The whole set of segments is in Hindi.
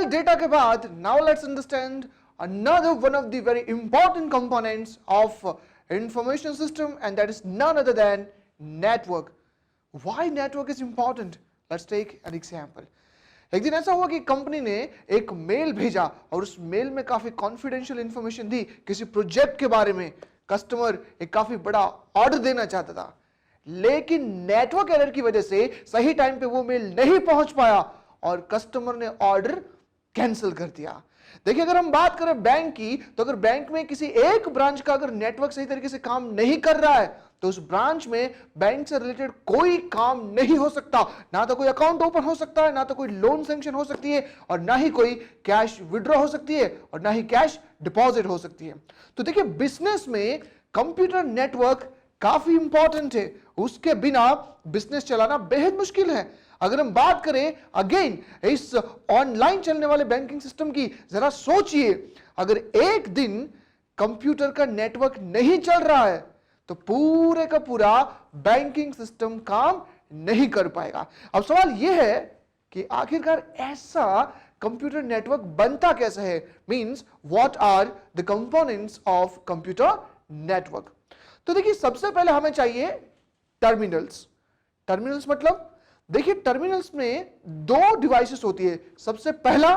वेल डेटा के बाद now let's understand another one of the very important components of information system, and that is none other than network. Why network is important? Let's take an example. एक दिन ऐसा हुआ कि कंपनी ने एक मेल भेजा और उस मेल में काफी कॉन्फिडेंशियल इंफॉर्मेशन दी किसी प्रोजेक्ट के बारे में. कस्टमर एक काफी बड़ा ऑर्डर देना चाहता था, लेकिन नेटवर्क एरर की वजह से सही टाइम पे वो मेल नहीं पहुंच पाया और कस्टमर ने ऑर्डर कैंसिल कर दिया. देखिए, अगर हम बात करें बैंक की, तो अगर बैंक में किसी एक ब्रांच का अगर नेटवर्क सही तरीके से काम नहीं कर रहा है, तो उस ब्रांच में बैंक से रिलेटेड कोई काम नहीं हो सकता. ना तो कोई अकाउंट ओपन हो सकता है, ना तो कोई लोन सैंक्शन हो सकती है, और ना ही कोई कैश विड्रॉ हो सकती है, और ना ही कैश डिपॉजिट हो सकती है. तो देखिए, बिजनेस में कंप्यूटर नेटवर्क काफी इंपॉर्टेंट है. उसके बिना बिजनेस चलाना बेहद मुश्किल है. अगर हम बात करें अगेन इस ऑनलाइन चलने वाले बैंकिंग सिस्टम की, जरा सोचिए, अगर एक दिन कंप्यूटर का नेटवर्क नहीं चल रहा है तो पूरे का पूरा बैंकिंग सिस्टम काम नहीं कर पाएगा. अब सवाल यह है कि आखिरकार ऐसा कंप्यूटर नेटवर्क बनता कैसे है, means what are the components of computer network. तो देखिए, सबसे पहले हमें चाहिए टर्मिनल्स. टर्मिनल्स मतलब, देखिए, टर्मिनल्स में दो डिवाइसेस होती है. सबसे पहला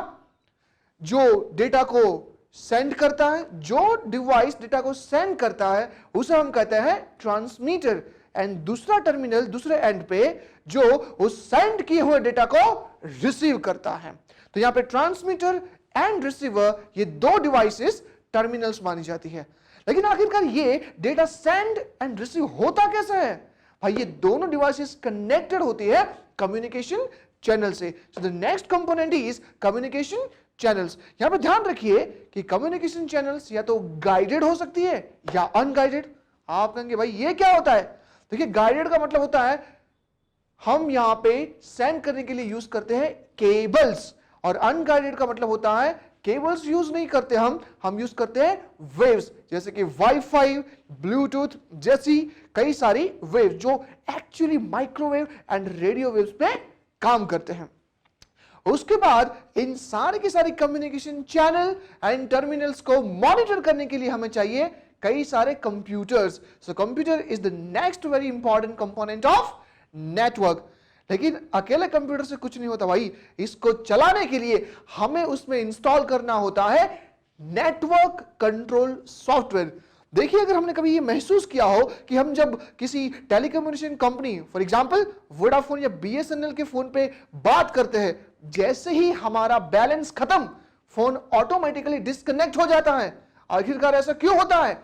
जो डेटा को सेंड करता है, जो डिवाइस डेटा को सेंड करता है उसे हम कहते हैं ट्रांसमीटर, एंड दूसरा टर्मिनल दूसरे एंड पे जो उस सेंड किए हुए डेटा को रिसीव करता है. तो यहां पे ट्रांसमीटर एंड रिसीवर, ये दो डिवाइसेस टर्मिनल्स मानी जाती है. लेकिन आखिरकार ये डेटा सेंड एंड रिसीव होता कैसे है? भाई, ये दोनों डिवाइसेस कनेक्टेड होती है कम्युनिकेशन चैनल से. सो the next component is communication channels. यहां पे ध्यान रखिए कि कम्युनिकेशन चैनल्स या तो गाइडेड हो सकती है या अनगाइडेड. आप कहेंगे भाई ये क्या होता है? देखिए, गाइडेड का मतलब होता है हम यहां पे सेंड करने के लिए यूज करते हैं केबल्स, और अनगाइडेड का मतलब होता है केबल्स यूज नहीं करते हम यूज करते हैं वेव्स, जैसे कि वाईफाई, ब्लूटूथ जैसी कई सारी वेव्स जो actually microwave and radio waves पे काम करते हैं. उसके बाद इन सारे के सारे कम्युनिकेशन चैनल एंड टर्मिनल्स को मॉनिटर करने के लिए हमें चाहिए कई सारे computers. So computer is the next very important component of network. लेकिन अकेले कंप्यूटर से कुछ नहीं होता भाई, इसको चलाने के लिए हमें उसमें इंस्टॉल करना होता है नेटवर्क कंट्रोल सॉफ्टवेयर. देखिए, अगर हमने कभी ये महसूस किया हो कि हम जब किसी telecommunication company, for example Vodafone या बीएसएनएल के फोन पे बात करते हैं, जैसे ही हमारा बैलेंस खत्म, फोन ऑटोमेटिकली डिस्कनेक्ट हो जाता है. आखिरकार ऐसा क्यों होता है?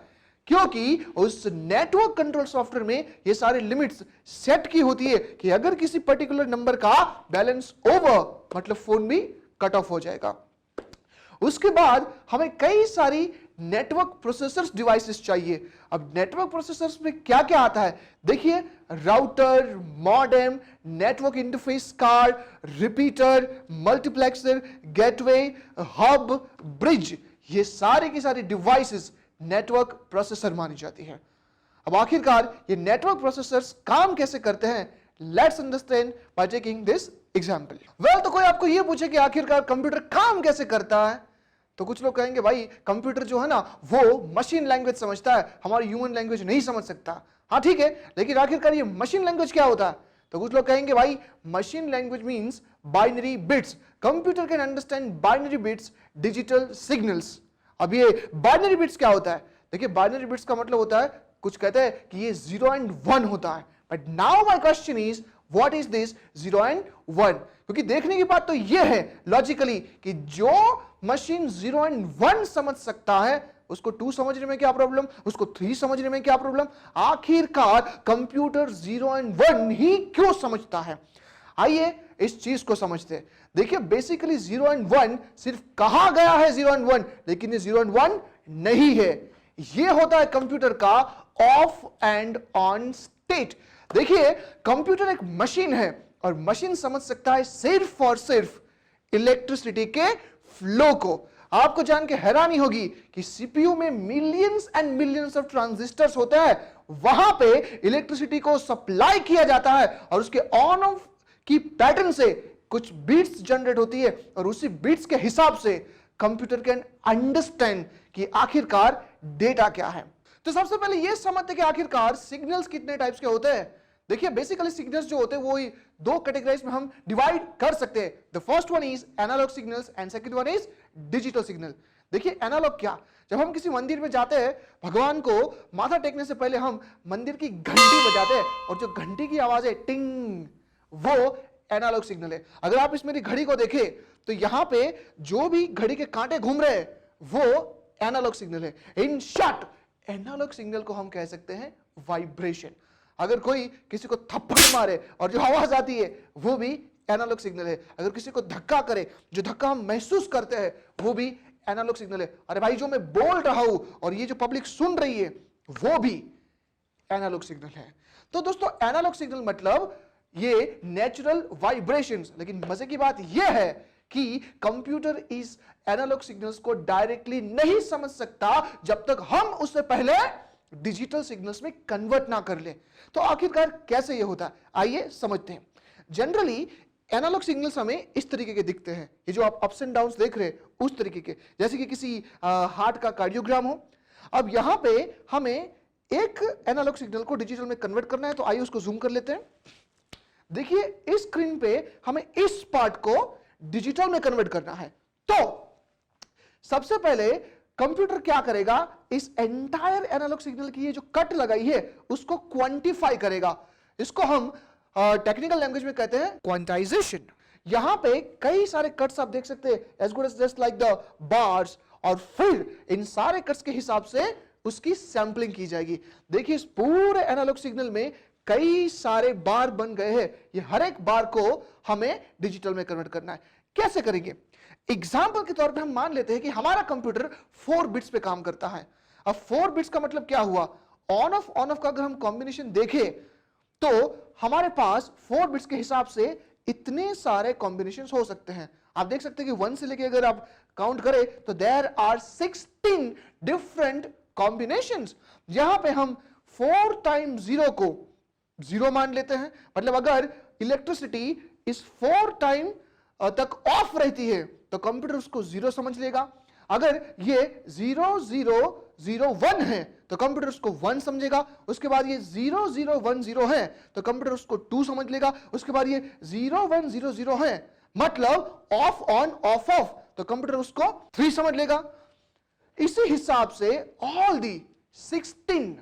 क्योंकि उस नेटवर्क कंट्रोल सॉफ्टवेयर में ये सारी लिमिट्स सेट की होती है कि अगर किसी पर्टिकुलर नंबर का बैलेंस ओवर, मतलब फोन भी कट ऑफ हो जाएगा. उसके बाद हमें कई सारी नेटवर्क प्रोसेसर्स डिवाइसेस चाहिए. अब नेटवर्क प्रोसेसर्स में क्या क्या आता है? देखिए, router, modem, network interface card, repeater, multiplexer, gateway, hub, bridge, ये सारे की सारी डिवाइसेस नेटवर्क प्रोसेसर मानी जाती है. अब आखिरकार ये नेटवर्क प्रोसेसर्स काम कैसे करते हैं? Let's understand by taking this example. Well, तो कोई आपको ये पूछे कि आखिरकार कंप्यूटर काम कैसे करता है, तो कुछ लोग कहेंगे भाई कंप्यूटर जो है ना वो मशीन लैंग्वेज समझता है, हमारी ह्यूमन लैंग्वेज नहीं समझ सकता. हाँ ठीक है, लेकिन आखिरकार ये मशीन लैंग्वेज क्या होता है? तो कुछ लोग कहेंगे भाई machine language means binary bits. Computer can understand binary bits, digital signals. अब ये बाइनरी बिट्स क्या होता है? देखिए, बाइनरी बिट्स का मतलब होता है, कुछ कहते हैं कि ये 0 एंड 1 होता है. But now my question is what is this 0 and 1? क्योंकि देखने की बात तो ये है लॉजिकली कि जो मशीन 0 एंड 1 समझ सकता है उसको 2 समझने में क्या प्रॉब्लम, उसको 3 समझने में क्या प्रॉब्लम? आखिरकार कंप्यूटर 0 एंड 1 ही क्यों समझता है? आइए इस चीज को समझते हैं. देखिए, बेसिकली 0 एंड 1 सिर्फ कहा गया है 0 एंड 1, लेकिन ये 0 एंड 1 नहीं है. ये होता है कंप्यूटर का ऑफ एंड ऑन स्टेट. देखिए, कंप्यूटर एक मशीन है और मशीन समझ सकता है सिर्फ और सिर्फ इलेक्ट्रिसिटी के फ्लो को. आपको जान के हैरानी होगी कि सीपीयू में millions and millions of transistors होते हैं. वहां पे इलेक्ट्रिसिटी को सप्लाई किया जाता है और उसके ऑन ऑफ की पैटर्न से कुछ बीट्स जनरेट होती है और उसी बीट्स के हिसाब से कंप्यूटर कैन अंडरस्टैंड कि आखिरकार डेटा क्या है। तो सबसे पहले यह समझते कि आखिरकार सिग्नल्स कितने टाइप्स के होते हैं। देखिए बेसिकली सिग्नल्स जो होते हैं वो दो कैटेगरीज में हम डिवाइड कर सकते हैं। The first one is analog signals and second one is digital signal. देखिए एनालॉग क्या, जब हम किसी मंदिर में जाते हैं भगवान को माथा टेकने से पहले हम मंदिर की घंटी बजाते हैं और जो घंटी की आवाज है टिंग, वो एनालॉग सिग्नल है। अगर आप इस मेरी घड़ी को देखें तो यहां पे जो भी घड़ी के कांटे घूम रहे हैं वो एनालॉग सिग्नल है। इन शॉर्ट एनालॉग सिग्नल को हम कह सकते हैं वाइब्रेशन। अगर कोई किसी को थप्पड़ मारे और जो आवाज आती है वो भी एनालॉग सिग्नल है। अगर किसी को धक्का करे, जो धक्का हम महसूस करते हैं वो भी एनालॉग सिग्नल है। अरे भाई जो मैं बोल रहा हूं और ये जो पब्लिक सुन रही है वो भी एनालॉग सिग्नल है। तो दोस्तों एनालॉग सिग्नल मतलब ये नेचुरल वाइब्रेशंस। लेकिन मजे की बात यह है कि कंप्यूटर इस एनालॉग सिग्नल्स को डायरेक्टली नहीं समझ सकता जब तक हम उससे पहले डिजिटल सिग्नल्स में कन्वर्ट ना कर ले। तो आखिरकार कैसे ये होता है, आइए समझते हैं। जनरली एनालॉग सिग्नल्स हमें इस तरीके के दिखते हैं, ये जो आप अप्स एंड डाउन्स देख रहे हैं उस तरीके के, जैसे कि किसी हार्ट का कार्डियोग्राम हो। अब यहां पे हमें एक एनालॉग सिग्नल को डिजिटल में कन्वर्ट करना है, तो आइए उसको जूम कर लेते हैं। देखिए इस स्क्रीन पे हमें इस पार्ट को डिजिटल में कन्वर्ट करना है। तो सबसे पहले कंप्यूटर क्या करेगा, इस एंटायर एनालॉग सिग्नल की ये जो कट लगाई है उसको क्वांटिफाई करेगा। इसको हम टेक्निकल लैंग्वेज में कहते हैं क्वांटाइजेशन। यहां पे कई सारे कट्स आप देख सकते हैं, as good as just like the bars, और फिर इन सारे कट्स के हिसाब से उसकी सैंपलिंग की जाएगी। देखिए इस पूरे एनालॉग सिग्नल में कई सारे बार बन गए हैं। ये हर एक बार को हमें डिजिटल में कन्वर्ट करना है। कैसे करेंगे? एग्जाम्पल के तौर पे हम मान लेते हैं कि हमारा कंप्यूटर 4 बिट्स पे काम करता है। अब 4 बिट्स का मतलब क्या हुआ, ऑन ऑफ का अगर हम कॉम्बिनेशन देखें तो हमारे पास 4 बिट्स के हिसाब से इतने सारे कॉम्बिनेशंस हो सकते हैं। आप देख सकते हैं कि 1 से लेके अगर आप काउंट करें तो देयर आर 16 डिफरेंट कॉम्बिनेशंस। यहां पे हम 4 टाइम्स 0 को 0 मान लेते हैं। मतलब अगर इलेक्ट्रिसिटी इस 4 टाइम तक ऑफ रहती है तो कंप्यूटर उसको 0 समझ लेगा। अगर ये 0 0 0 1 है तो कंप्यूटर उसको 1 समझेगा। उसके बाद ये 0 0 1 0 है तो कंप्यूटर उसको 2 समझ लेगा। उसके बाद ये 0 1 0 0 है, मतलब ऑफ ऑन ऑफ ऑफ, तो कंप्यूटर उसको 3 समझ लेगा। इसी हिसाब से ऑल दी 16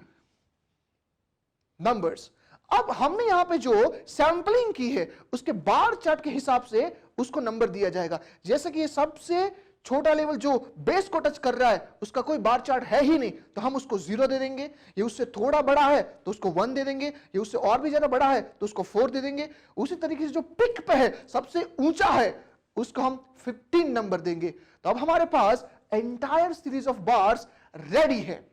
नंबर्स। अब हमने यहां पे जो सैंपलिंग की है उसके बार चार्ट के हिसाब से उसको नंबर दिया जाएगा। जैसे कि ये सबसे छोटा लेवल जो बेस को टच कर रहा है उसका कोई बार चार्ट है ही नहीं तो हम उसको 0 दे देंगे। ये उससे थोड़ा बड़ा है तो उसको 1 दे देंगे। ये उससे और भी ज्यादा बड़ा है तो उसको 4 दे देंगे। उसी तरीके से जो पिक पे है, सबसे ऊंचा है, उसको हम 15 नंबर देंगे। तो अब हमारे पास entire series of bars ready है।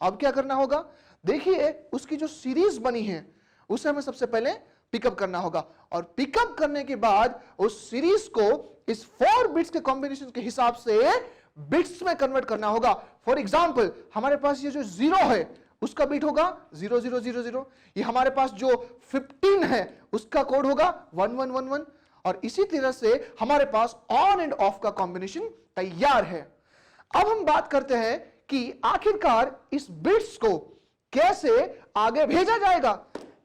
अब क्या करना होगा, देखिए उसकी जो सीरीज बनी है उसे हमें सबसे पहले पिकअप करना होगा और पिकअप करने के बाद उस सीरीज को इस 4 बिट्स के कॉम्बिनेशन के हिसाब से बिट्स में कन्वर्ट करना होगा। फॉर एग्जांपल हमारे पास ये जो 0 है उसका बिट होगा 0 0 0 0। ये हमारे पास जो 15 है उसका कोड होगा 1 1 1 1। और इसी तरह से हमारे पास ऑन एंड ऑफ का कॉम्बिनेशन तैयार है। अब हम बात करते हैं कि आखिरकार इस बिट्स को कैसे आगे भेजा जाएगा।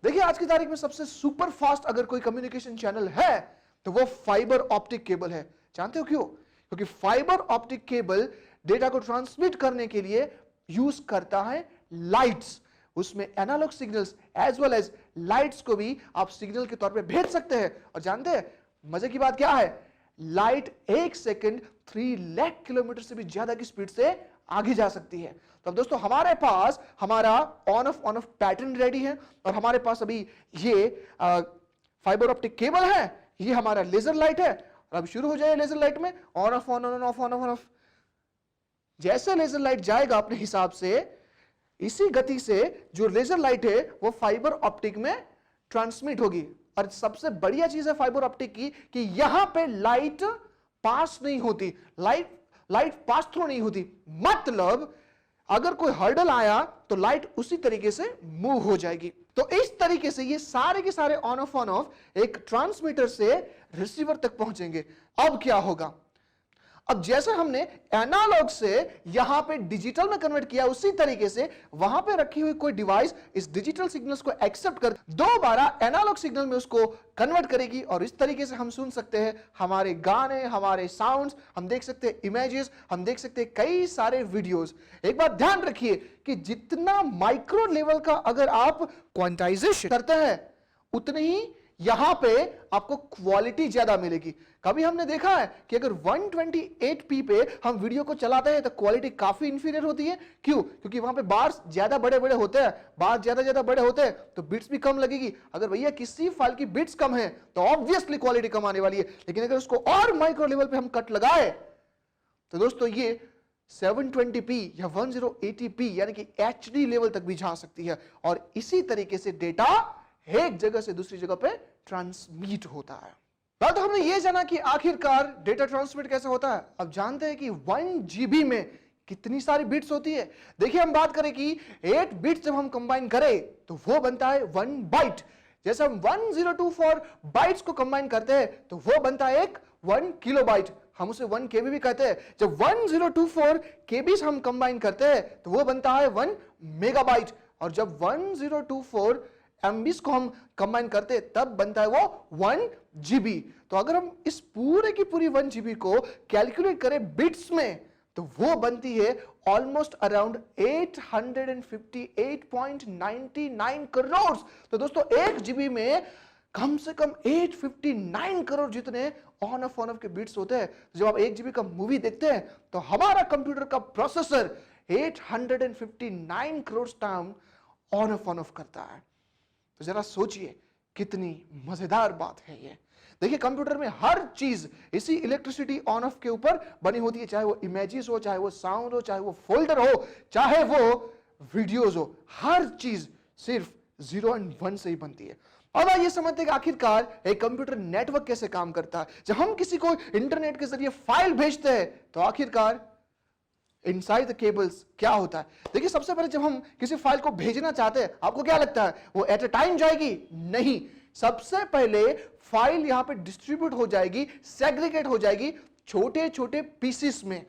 देखिए आज की तारीख में सबसे सुपर फास्ट अगर कोई कम्युनिकेशन चैनल है तो वो फाइबर ऑप्टिक केबल है। जानते हो क्यों? क्योंकि फाइबर ऑप्टिक केबल डेटा को ट्रांसमिट करने के लिए यूज करता है लाइट्स। उसमें analog signals as well as lights को भी आप सिग्नल के तौर पे भेज सकते हैं। और जानते हैं मजे की बात क्या है, लाइट 1 सेकंड 3 लाख किलोमीटर से भी ज्यादा की स्पीड से आगे जा सकती है। तो दोस्तों हमारे पास हमारा ऑन ऑफ पैटर्न रेडी है और हमारे पास अभी ये फाइबर ऑप्टिक केबल है, ये हमारा लेजर लाइट है। और अब शुरू हो जाए लेजर लाइट में on off on on off on off on off. जैसे लेजर लाइट जाएगा अपने हिसाब से, इसी गति से जो लेजर लाइट है वो फाइबर ऑप्टिक में ट्रांसमिट होगी। और सबसे बढ़िया चीज है फाइबर ऑप्टिक की कि यहां पे लाइट पास नहीं होती, लाइट पास थ्रू नहीं होती। मतलब अगर कोई हर्डल आया तो लाइट उसी तरीके से मूव हो जाएगी। तो इस तरीके से ये सारे के सारे ऑन ऑफ एक ट्रांसमीटर से रिसीवर तक पहुंचेंगे। अब क्या होगा, अब जैसे हमने एनालॉग से यहां पे डिजिटल में कन्वर्ट किया, उसी तरीके से वहां पे रखी हुई कोई डिवाइस इस डिजिटल सिग्नल्स को एक्सेप्ट कर दोबारा एनालॉग सिग्नल में उसको कन्वर्ट करेगी और इस तरीके से हम सुन सकते हैं हमारे गाने, हमारे साउंड्स, हम देख सकते हैं इमेजेस, हम देख सकते हैं कई सारे वीडियोस। एक बात ध्यान रखिए कि जितना माइक्रो लेवल का अगर आप क्वांटाइजेशन करते हैं उतने ही यहां पे आपको क्वालिटी ज्यादा मिलेगी। कभी हमने देखा है कि अगर 128p पे हम वीडियो को चलाते हैं तो क्वालिटी काफी इंफीरियर होती है। क्यों? क्योंकि वहां पे बार्स ज्यादा बड़े बड़े होते हैं, बार्स ज्यादा बड़े होते हैं तो बिट्स भी कम लगेगी। अगर भैया किसी फाइल की बिट्स कम है तो ऑब्वियसली क्वालिटी कम आने वाली है। लेकिन अगर उसको और माइक्रो लेवल पे हम कट लगाए तो दोस्तों ये 720p या 1080p यानी कि HD लेवल तक भी जा सकती है और इसी तरीके से डेटा एक जगह से दूसरी जगह पे ट्रांसमिट होता है। तो हमने ये जाना कि आखिरकार डेटा ट्रांसमिट कैसे होता है। अब जानते हैं कि 1 GB में कितनी सारी बिट्स होती है। देखिए हम बात करें कि 8 बिट्स जब हम कंबाइन करें तो वो बनता है 1 बाइट। जैसे हम 1024 बाइट्स को कंबाइन करते हैं तो वो बनता है एक 1 किलोबाइट, हम उसे 1 KB भी कहते हैं। जब 1024 KBs हम कंबाइन करते हैं तो वो बनता है 1 मेगाबाइट और जब 1024 MBs को हम कंबाइन करते हैं तब बनता है वो 1 GB। तो अगर हम इस पूरे की पूरी 1 GB को कैलकुलेट करें बिट्स में तो वो बनती है ऑलमोस्ट अराउंड 858.99 करोड़। तो दोस्तों 1 GB में कम से कम 859 करोड़ जितने ऑन ऑफ के बिट्स होते हैं। जब आप 1 GB का मूवी देखते हैं तो हमारा कंप्यूटर का processor 859 crore time on off करता है। तो जरा सोचिए कितनी मजेदार बात है ये। देखिए कंप्यूटर में हर चीज इसी इलेक्ट्रिसिटी ऑन ऑफ के ऊपर बनी होती है, चाहे वो इमेजेस हो, चाहे वो साउंड हो, चाहे वो फोल्डर हो, चाहे वो वीडियोस हो, हर चीज सिर्फ 0 और 1 से ही बनती है। अब आइए समझते हैं कि आखिरकार एक कंप्यूटर नेटवर्क कैसे काम करता है। जब हम किसी को इंटरनेट के जरिए फाइल भेजते हैं तो आखिरकार इनसाइड द केबल्स क्या होता है। देखिए सबसे पहले जब हम किसी फाइल को भेजना चाहते हैं आपको क्या लगता है वो एट अ टाइम जाएगी? नहीं, सबसे पहले फाइल यहां पे डिस्ट्रीब्यूट हो जाएगी, सेग्रीगेट हो जाएगी छोटे छोटे पीसेस में।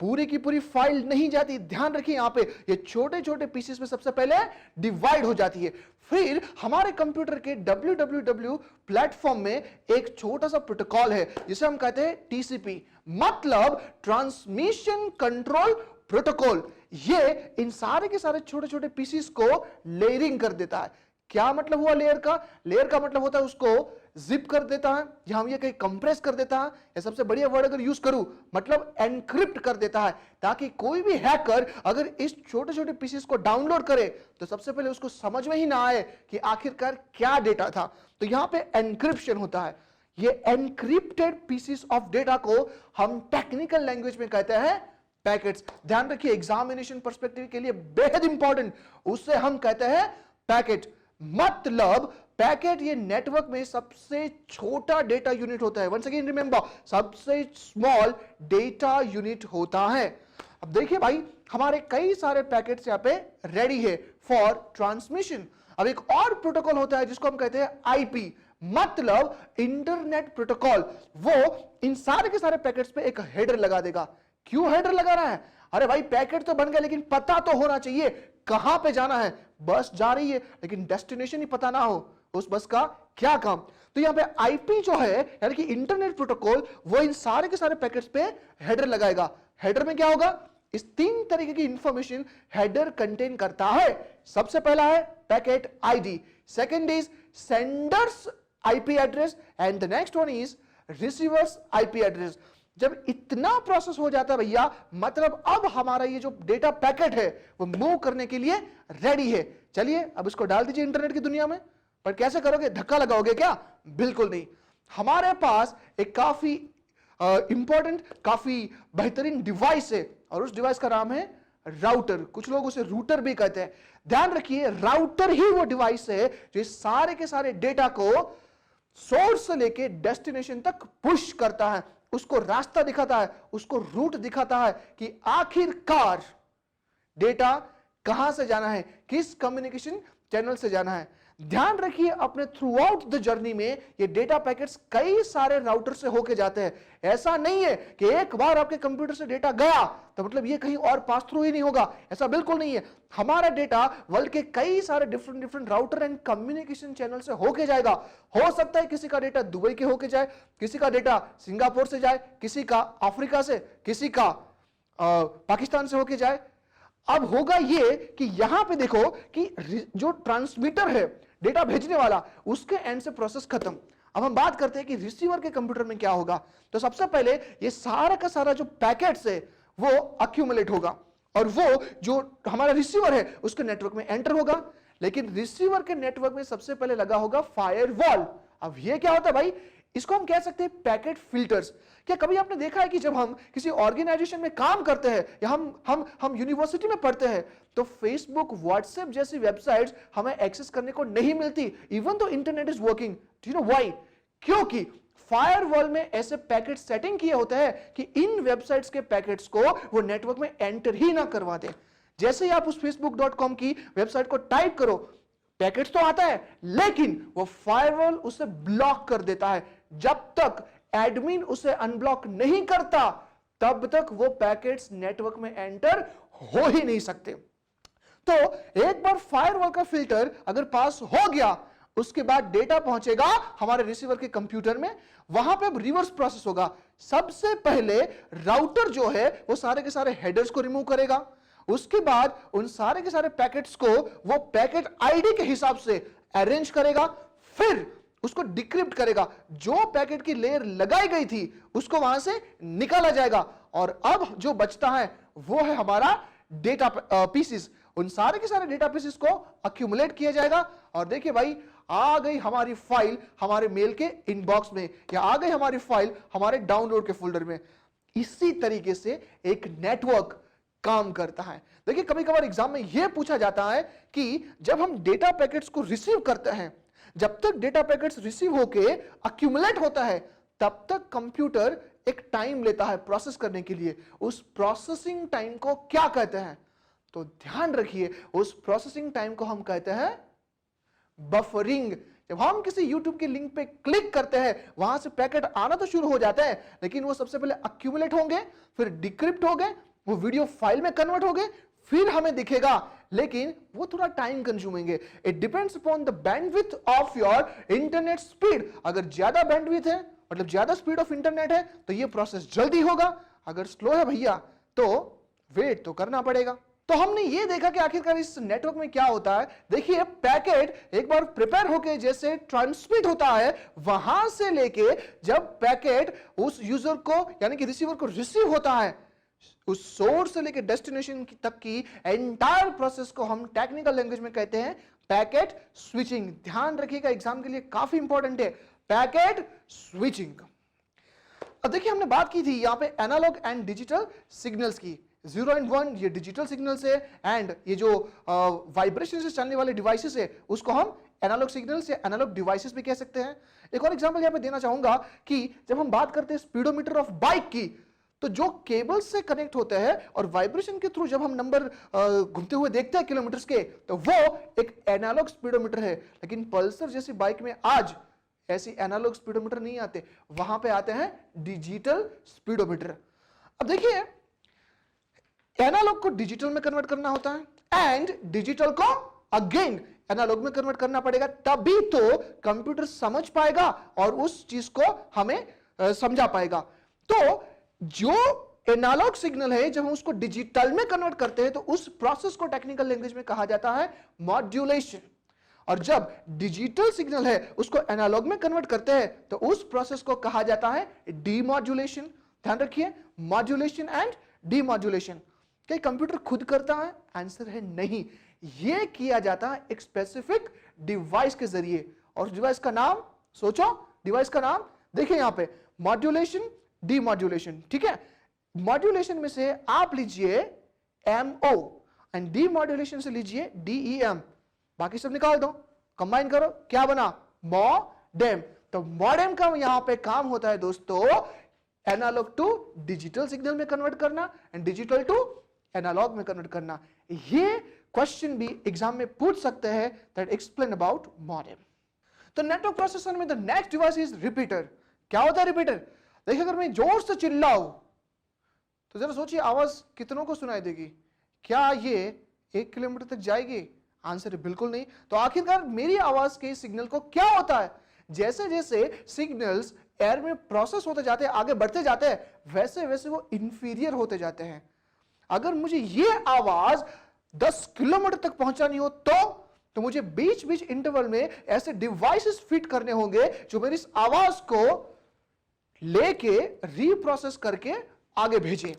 पूरी की पूरी फाइल नहीं जाती, ध्यान रखिए यहां पे ये छोटे छोटे पीसेस में सबसे पहले डिवाइड हो जाती है। फिर हमारे कंप्यूटर के www प्लेटफॉर्म में एक छोटा सा प्रोटोकॉल है जिसे हम कहते हैं TCP, मतलब ट्रांसमिशन कंट्रोल प्रोटोकॉल। ये इन सारे के सारे छोटे छोटे पीसेस को लेयरिंग कर देता है। क्या मतलब हुआ लेयर का? लेयर का मतलब होता है उसको जिप कर देता है या हम ये कहीं कंप्रेस कर देता है, या सबसे बढ़िया वर्ड अगर यूज करूं मतलब एनक्रिप्ट कर देता है, ताकि कोई भी हैकर अगर इस छोटे छोटे पीसेस को डाउनलोड करे तो सबसे पहले उसको समझ में ही ना आए कि आखिरकार क्या डेटा था। तो यहां पे एनक्रिप्शन होता है। ये एनक्रिप्टेड पीसेस ऑफ डेटा को हम टेक्निकल लैंग्वेज में कहते हैं पैकेट्स। ध्यान रखिए एग्जामिनेशन पर्सपेक्टिव के लिए बेहद इंपॉर्टेंट, उससे हम कहते हैं पैकेट। मतलब पैकेट ये नेटवर्क में सबसे छोटा डेटा यूनिट होता है। वंस अगेन रिमेंबर, सबसे स्मॉल डेटा यूनिट होता है। अब देखिए भाई हमारे कई सारे पैकेट्स यहां पे रेडी है फॉर ट्रांसमिशन। अब एक और प्रोटोकॉल होता है जिसको हम कहते हैं आईपी, मतलब इंटरनेट प्रोटोकॉल। वो इन सारे के सारे पैकेट्स पे एक हेडर लगा देगा। क्यों हेडर लगा रहा है? अरे भाई पैकेट तो बन गया लेकिन पता तो होना चाहिए कहां पे जाना है। बस जा रही है लेकिन डेस्टिनेशन ही पता ना हो, उस बस का क्या काम। तो यहां पे आईपी जो है यानी कि इंटरनेट प्रोटोकॉल, वो इन सारे के सारे पैकेट्स पे हेडर लगाएगा। हेडर में क्या होगा? इस 3 तरीके की इंफॉर्मेशन हेडर कंटेन करता है। सबसे पहला है packet ID, second is sender's IP address and the next one is receiver's IP address. जब इतना प्रोसेस हो जाता है भैया, मतलब अब हमारा ये जो डेटा पैकेट है वो मूव करने के लिए रेडी है। चलिए अब इसको डाल दीजिए इंटरनेट की दुनिया में। पर कैसे करोगे? धक्का लगाओगे क्या? बिल्कुल नहीं। हमारे पास एक काफी इंपॉर्टेंट, काफी बेहतरीन डिवाइस है और उस डिवाइस का नाम है राउटर। कुछ लोग उसे रूटर भी कहते हैं। ध्यान रखिए राउटर ही वो डिवाइस है जो सारे के सारे डेटा को सोर्स से लेके डेस्टिनेशन तक पुश करता है, उसको रास्ता दिखाता है, उसको रूट दिखाता है कि आखिरकार डेटा कहां से जाना है, किस कम्युनिकेशन चैनल से जाना है। ध्यान रखिए अपने थ्रू आउट द जर्नी में ये डेटा पैकेट्स कई सारे राउटर से होके जाते हैं। ऐसा नहीं है कि एक बार आपके कंप्यूटर से डेटा गया तो मतलब ये कहीं और पास थ्रू ही नहीं होगा, ऐसा बिल्कुल नहीं है। हमारा डेटा वर्ल्ड के कई सारे different router and communication channel से होके जाएगा। हो सकता है किसी का डेटा दुबई के होके जाए, किसी का डेटा सिंगापुर से जाए, किसी का अफ्रीका से, किसी का पाकिस्तान से होके जाए। अब होगा ये कि यहां पे देखो कि जो ट्रांसमीटर है, डेटा भेजने वाला, उसके एंड से प्रोसेस खत्म। अब हम बात करते हैं कि रिसीवर के कंप्यूटर में क्या होगा। तो सबसे पहले ये सारा का सारा जो पैकेट्स है वो अक्यूमुलेट होगा और वो जो हमारा रिसीवर है उसके नेटवर्क में एंटर होगा। लेकिन रिसीवर के नेटवर्क में सबसे पहले लगा होगा फायरवॉल। अब ये क्या होता है भाई, इसको हम कह सकते हैं पैकेट फिल्टर्स। क्या कभी आपने देखा है कि जब हम किसी ऑर्गेनाइजेशन में काम करते हैं या हम यूनिवर्सिटी में पढ़ते हैं तो फेसबुक, व्हाट्सएप जैसी वेबसाइट्स हमें एक्सेस करने को नहीं मिलती इवन तो internet is working. Do you know why? क्योंकि फायरवॉल में ऐसे पैकेट सेटिंग किए होते हैं कि इन वेबसाइट्स के पैकेट्स को वो नेटवर्क में एंटर ही ना करवा दे। जैसे ही आप उस facebook.com की वेबसाइट को टाइप करो, पैकेट्स तो आता है लेकिन वो फायरवॉल उसे ब्लॉक कर देता है। जब तक एडमिन उसे अनब्लॉक नहीं करता तब तक वो पैकेट्स नेटवर्क में एंटर हो ही नहीं सकते। तो एक बार फायरवॉल का फिल्टर अगर पास हो गया उसके बाद डेटा पहुंचेगा हमारे रिसीवर के कंप्यूटर में। वहां पे अब रिवर्स प्रोसेस होगा। सबसे पहले राउटर जो है वो सारे के सारे हेडर्स को रिमूव करेगा, उसके बाद उन सारे के सारे पैकेट्स को वो पैकेट आईडी के हिसाब से अरेंज करेगा, फिर उसको डिक्रिप्ट करेगा। जो पैकेट की लेयर लगाई गई थी उसको वहां से निकाला जाएगा और अब जो बचता है वो है हमारा डेटा पीसेस। उन सारे के सारे डेटा पीसेस को अक्यूमुलेट किया जाएगा और देखिए भाई, आ गई हमारी फाइल हमारे मेल के इनबॉक्स में या आ गई हमारी फाइल हमारे डाउनलोड के फोल्डर में। इसी तरीके से एक नेटवर्क काम करता है। देखिए कभी कभार एग्जाम में यह पूछा जाता है कि जब हम डेटा पैकेट्स को रिसीव करते हैं, जब तक डेटा पैकेट्स रिसीव होके अक्यूमुलेट होता है तब तक कंप्यूटर एक टाइम लेता है प्रोसेस करने के लिए। उस प्रोसेसिंग टाइम को क्या कहते हैं? तो ध्यान रखिए, उस प्रोसेसिंग टाइम को हम कहते हैं बफरिंग। जब हम किसी YouTube के लिंक पे क्लिक करते हैं वहां से पैकेट आना तो शुरू हो जाता है लेकिन वो सबसे पहले अक्यूमुलेट होंगे, फिर डिक्रिप्ट हो गए, वो वीडियो फाइल में कन्वर्ट हो गए, फिर हमें दिखेगा, लेकिन वो थोड़ा टाइम कंज्यूमिंग है। It depends upon the bandwidth of your internet speed. अगर ज्यादा बैंडविड्थ है मतलब ज्यादा स्पीड ऑफ इंटरनेट है तो ये प्रोसेस जल्दी होगा, अगर स्लो है भैया तो वेट तो करना पड़ेगा। तो हमने ये देखा कि आखिरकार इस नेटवर्क में क्या होता है। देखिए पैकेट एक बार प्रिपेयर होके जैसे ट्रांसमिट होता है, वहां से लेके जब पैकेट उस यूजर को यानी कि रिसीवर को रिसीव होता है, उस सोर्स से लेके डेस्टिनेशन तक की एंटायर प्रोसेस को हम टेक्निकल लैंग्वेज में कहते हैं पैकेट स्विचिंग। ध्यान रखिएगा, एग्जाम के लिए काफी इंपॉर्टेंट है पैकेट स्विचिंग। अब देखिए हमने बात की थी यहां पे एनालॉग एंड डिजिटल सिग्नल्स की। 0 और 1 ये डिजिटल सिग्नल्स है एंड ये जो वाइब्रेशन से चलने वाले डिवाइसेस है उसको हम एनालॉग सिग्नल्स या एनालॉग डिवाइसेस भी कह सकते हैं। एक और एग्जांपल यहां पे देना चाहूंगा कि जब हम बात करते हैं स्पीडोमीटर ऑफ बाइक की, तो जो केबल से कनेक्ट होते हैं और वाइब्रेशन के थ्रू जब हम नंबर घूमते हुए देखते हैं किलोमीटर के, तो वो एक एनालॉग स्पीडोमीटर है। लेकिन पल्सर जैसी बाइक में आज ऐसी एनालॉग स्पीडोमीटर नहीं आते, वहां पे आते हैं डिजिटल स्पीडोमीटर। अब देखिए एनालॉग को डिजिटल में कन्वर्ट करना होता है एंड डिजिटल को अगेन एनालॉग में कन्वर्ट करना पड़ेगा, तभी तो कंप्यूटर समझ पाएगा और उस चीज को हमें समझा पाएगा। तो जो एनालॉग सिग्नल है जब हम उसको डिजिटल में कन्वर्ट करते हैं तो उस प्रोसेस को टेक्निकल लैंग्वेज में कहा जाता है मॉड्यूलेशन। और जब डिजिटल सिग्नल है उसको एनालॉग में कन्वर्ट करते हैं तो उस प्रोसेस को कहा जाता है डीमॉड्यूलेशन। ध्यान रखिए, मॉड्यूलेशन एंड डीमॉड्यूलेशन। क्या कंप्यूटर खुद करता है? आंसर है नहीं, यह किया जाता है एक स्पेसिफिक डिवाइस के जरिए। और डिवाइस का नाम सोचो, डिवाइस का नाम देखिए यहां पे मॉड्यूलेशन, डीमॉड्यूलेशन। ठीक है, मॉड्यूलेशन में से आप लीजिए MO एंड डीमॉड्यूलेशन से लीजिए DEM, बाकी सब निकाल दो, कंबाइन करो, क्या बना? मॉडेम। तो मॉडेम का यहां पे काम होता है दोस्तों एनालॉग टू डिजिटल सिग्नल में कन्वर्ट करना एंड डिजिटल टू एनालॉग में कन्वर्ट करना। ये क्वेश्चन भी एग्जाम में पूछ सकते हैं, दैट एक्सप्लेन अबाउट मॉडेम। तो नेटवर्क प्रोसेसर में the next device is repeater. क्या होता है रिपीटर? देखिए, अगर मैं जोर से चिल्लाऊं तो जरा सोचिए आवाज कितनों को सुनाई देगी? क्या ये 1 किलोमीटर तक जाएगी? आंसर है बिल्कुल नहीं। तो आखिरकार मेरी आवाज के सिग्नल को क्या होता है? जैसे जैसे सिग्नल्स एयर में प्रोसेस होते जाते हैं, आगे बढ़ते जाते हैं, वैसे वैसे वो इंफीरियर होते जाते हैं। अगर मुझे ये आवाज 10 किलोमीटर तक पहुंचानी हो तो मुझे बीच बीच इंटरवल में ऐसे डिवाइसेस फिट करने होंगे जो मेरी इस आवाज को लेके रीप्रोसेस करके आगे भेजे।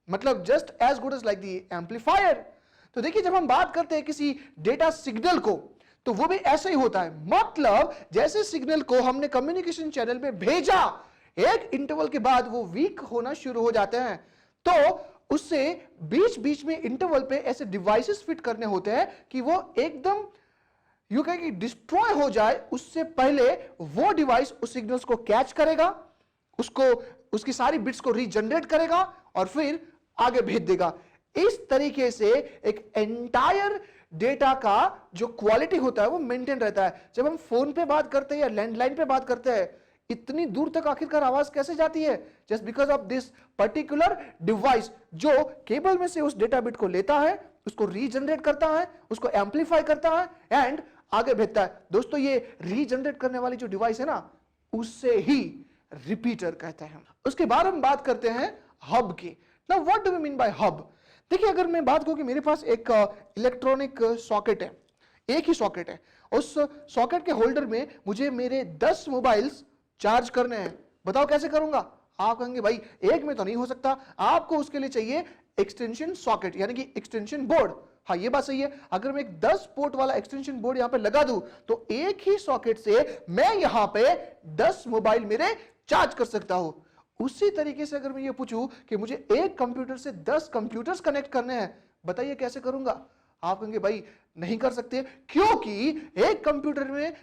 मतलब just as good as like the amplifier. तो देखिए, जब हम बात करते हैं किसी डेटा सिग्नल को, तो वो भी ऐसे ही होता है। मतलब जैसे सिग्नल को हमने कम्युनिकेशन चैनल में भेजा, एक इंटरवल के बाद वो वीक होना शुरू हो जाते हैं, तो उससे बीच बीच में इंटरवल पे ऐसे डिवाइसेस फिट करने होते हैं कि वो एकदम यू कहें कि डिस्ट्रॉय हो जाए, उससे पहले वो डिवाइस उस सिग्नल्स को कैच करेगा, उसको उसकी सारी बिट्स को रीजनरेट करेगा और फिर आगे भेज देगा। इस तरीके से एक एंटायर डेटा का जो क्वालिटी होता है वो मेंटेन रहता है। जब हम फोन पे बात करते हैं या लैंडलाइन पे बात करते हैं, इतनी दूर तक आखिरकार आवाज कैसे जाती है? Just because of this particular device जो केबल में से उस डेटा बिट को लेता है, उसको रीजनरेट करता है, उसको एम्पलीफाई करता है एंड आगे भेजता है। दोस्तों, ये रीजनरेट करने वाली जो डिवाइस है ना, उससे ही रिपीटर कहते हैं। उसके बाद हम बात करते हैं हब की। Now what do we mean by hub? देखिए, अगर मैं बात करूं कि मेरे पास एक इलेक्ट्रॉनिक सॉकेट है, एक ही सॉकेट है, उस सॉकेट के होल्डर में मुझे मेरे 10 मोबाइल्स चार्ज करने हैं। बताओ कैसे करूंगा? आप कहेंगे भाई एक में तो नहीं हो सकता, आपको उसके लिए चाहिए एक्सटेंशन सॉकेट, यानी कि एक्सटेंशन बोर्ड। हाँ, ये बात सही है। अगर मैं एक 10 पोर्ट वाला एक्सटेंशन बोर्ड यहां पे लगा दूं तो एक ही सॉकेट से मैं यहां पे 10 मोबाइल मेरे चार्ज कर सकता हूं। उसी तरीके से अगर मैं ये पूछूं कि मुझे एक कंप्यूटर से 10 कंप्यूटर्स कनेक्ट करने हैं, बताइए कैसे करूंगा? आप कहेंगे भाई नहीं कर सकते, क्योंकि एक कंप्यूटर में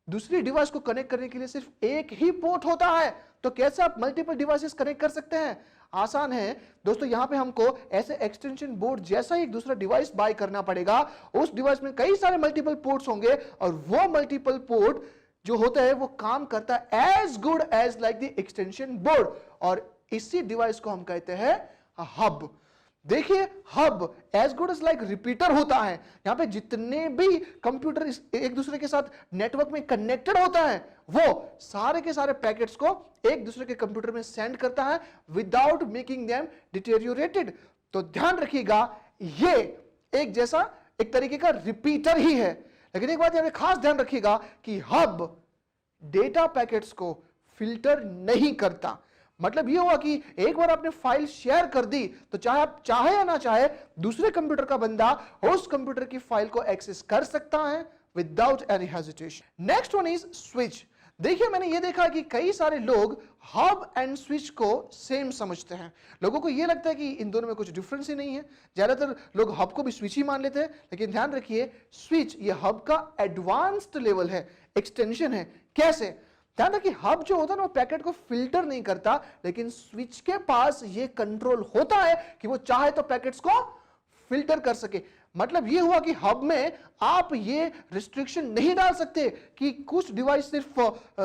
दूसरी डिवाइस को कनेक्ट करने के लिए सिर्फ एक ही पोर्ट होता है। तो कैसे आप मल्टीपल डिवाइसेस कनेक्ट कर सकते हैं? आसान है दोस्तों, यहां पे हमको ऐसे एक्सटेंशन बोर्ड जैसा ही एक दूसरा डिवाइस बाय करना पड़ेगा। उस डिवाइस में कई सारे मल्टीपल पोर्ट्स होंगे और वो मल्टीपल पोर्ट जो होता है वो काम करता है as good as like the extension board, और इसी डिवाइस को हम कहते हैं हब। देखिए, hub as good as like repeater होता है। यहां पे जितने भी कंप्यूटर एक दूसरे के साथ नेटवर्क में कनेक्टेड होता है, वो सारे के सारे पैकेट्स को एक दूसरे के कंप्यूटर में सेंड करता है विदाउट मेकिंग देम डिटेरियोरेटेड। तो ध्यान रखिएगा, ये एक जैसा एक तरीके का रिपीटर ही है। लेकिन एक बात यहां पे खास ध्यान रखिएगा कि हब डेटा पैकेट्स को फिल्टर नहीं करता। मतलब ये हुआ कि एक बार आपने फाइल शेयर कर दी तो चाहे आप चाहे या ना चाहे, दूसरे कंप्यूटर का बंदा उस कंप्यूटर की फाइल को एक्सेस कर सकता है without any hesitation. Next one is switch. देखिए, मैंने ये देखा कि कई सारे लोग हब एंड स्विच को सेम समझते हैं। लोगों को ये लगता है कि इन दोनों में कुछ डिफरेंस ही नहीं है। ज्यादातर लोग हब को भी स्विच ही मान लेते हैं, लेकिन ध्यान रखिए, स्विच ये हब का एडवांस्ड लेवल है, एक्सटेंशन है। कैसे? ध्यान रखिए, हब जो होता है ना वो पैकेट को फिल्टर नहीं करता, लेकिन स्विच के पास ये कंट्रोल होता है कि वो चाहे तो पैकेट्स को फिल्टर कर सके। मतलब ये हुआ कि हब में आप ये रिस्ट्रिक्शन नहीं डाल सकते कि कुछ डिवाइस सिर्फ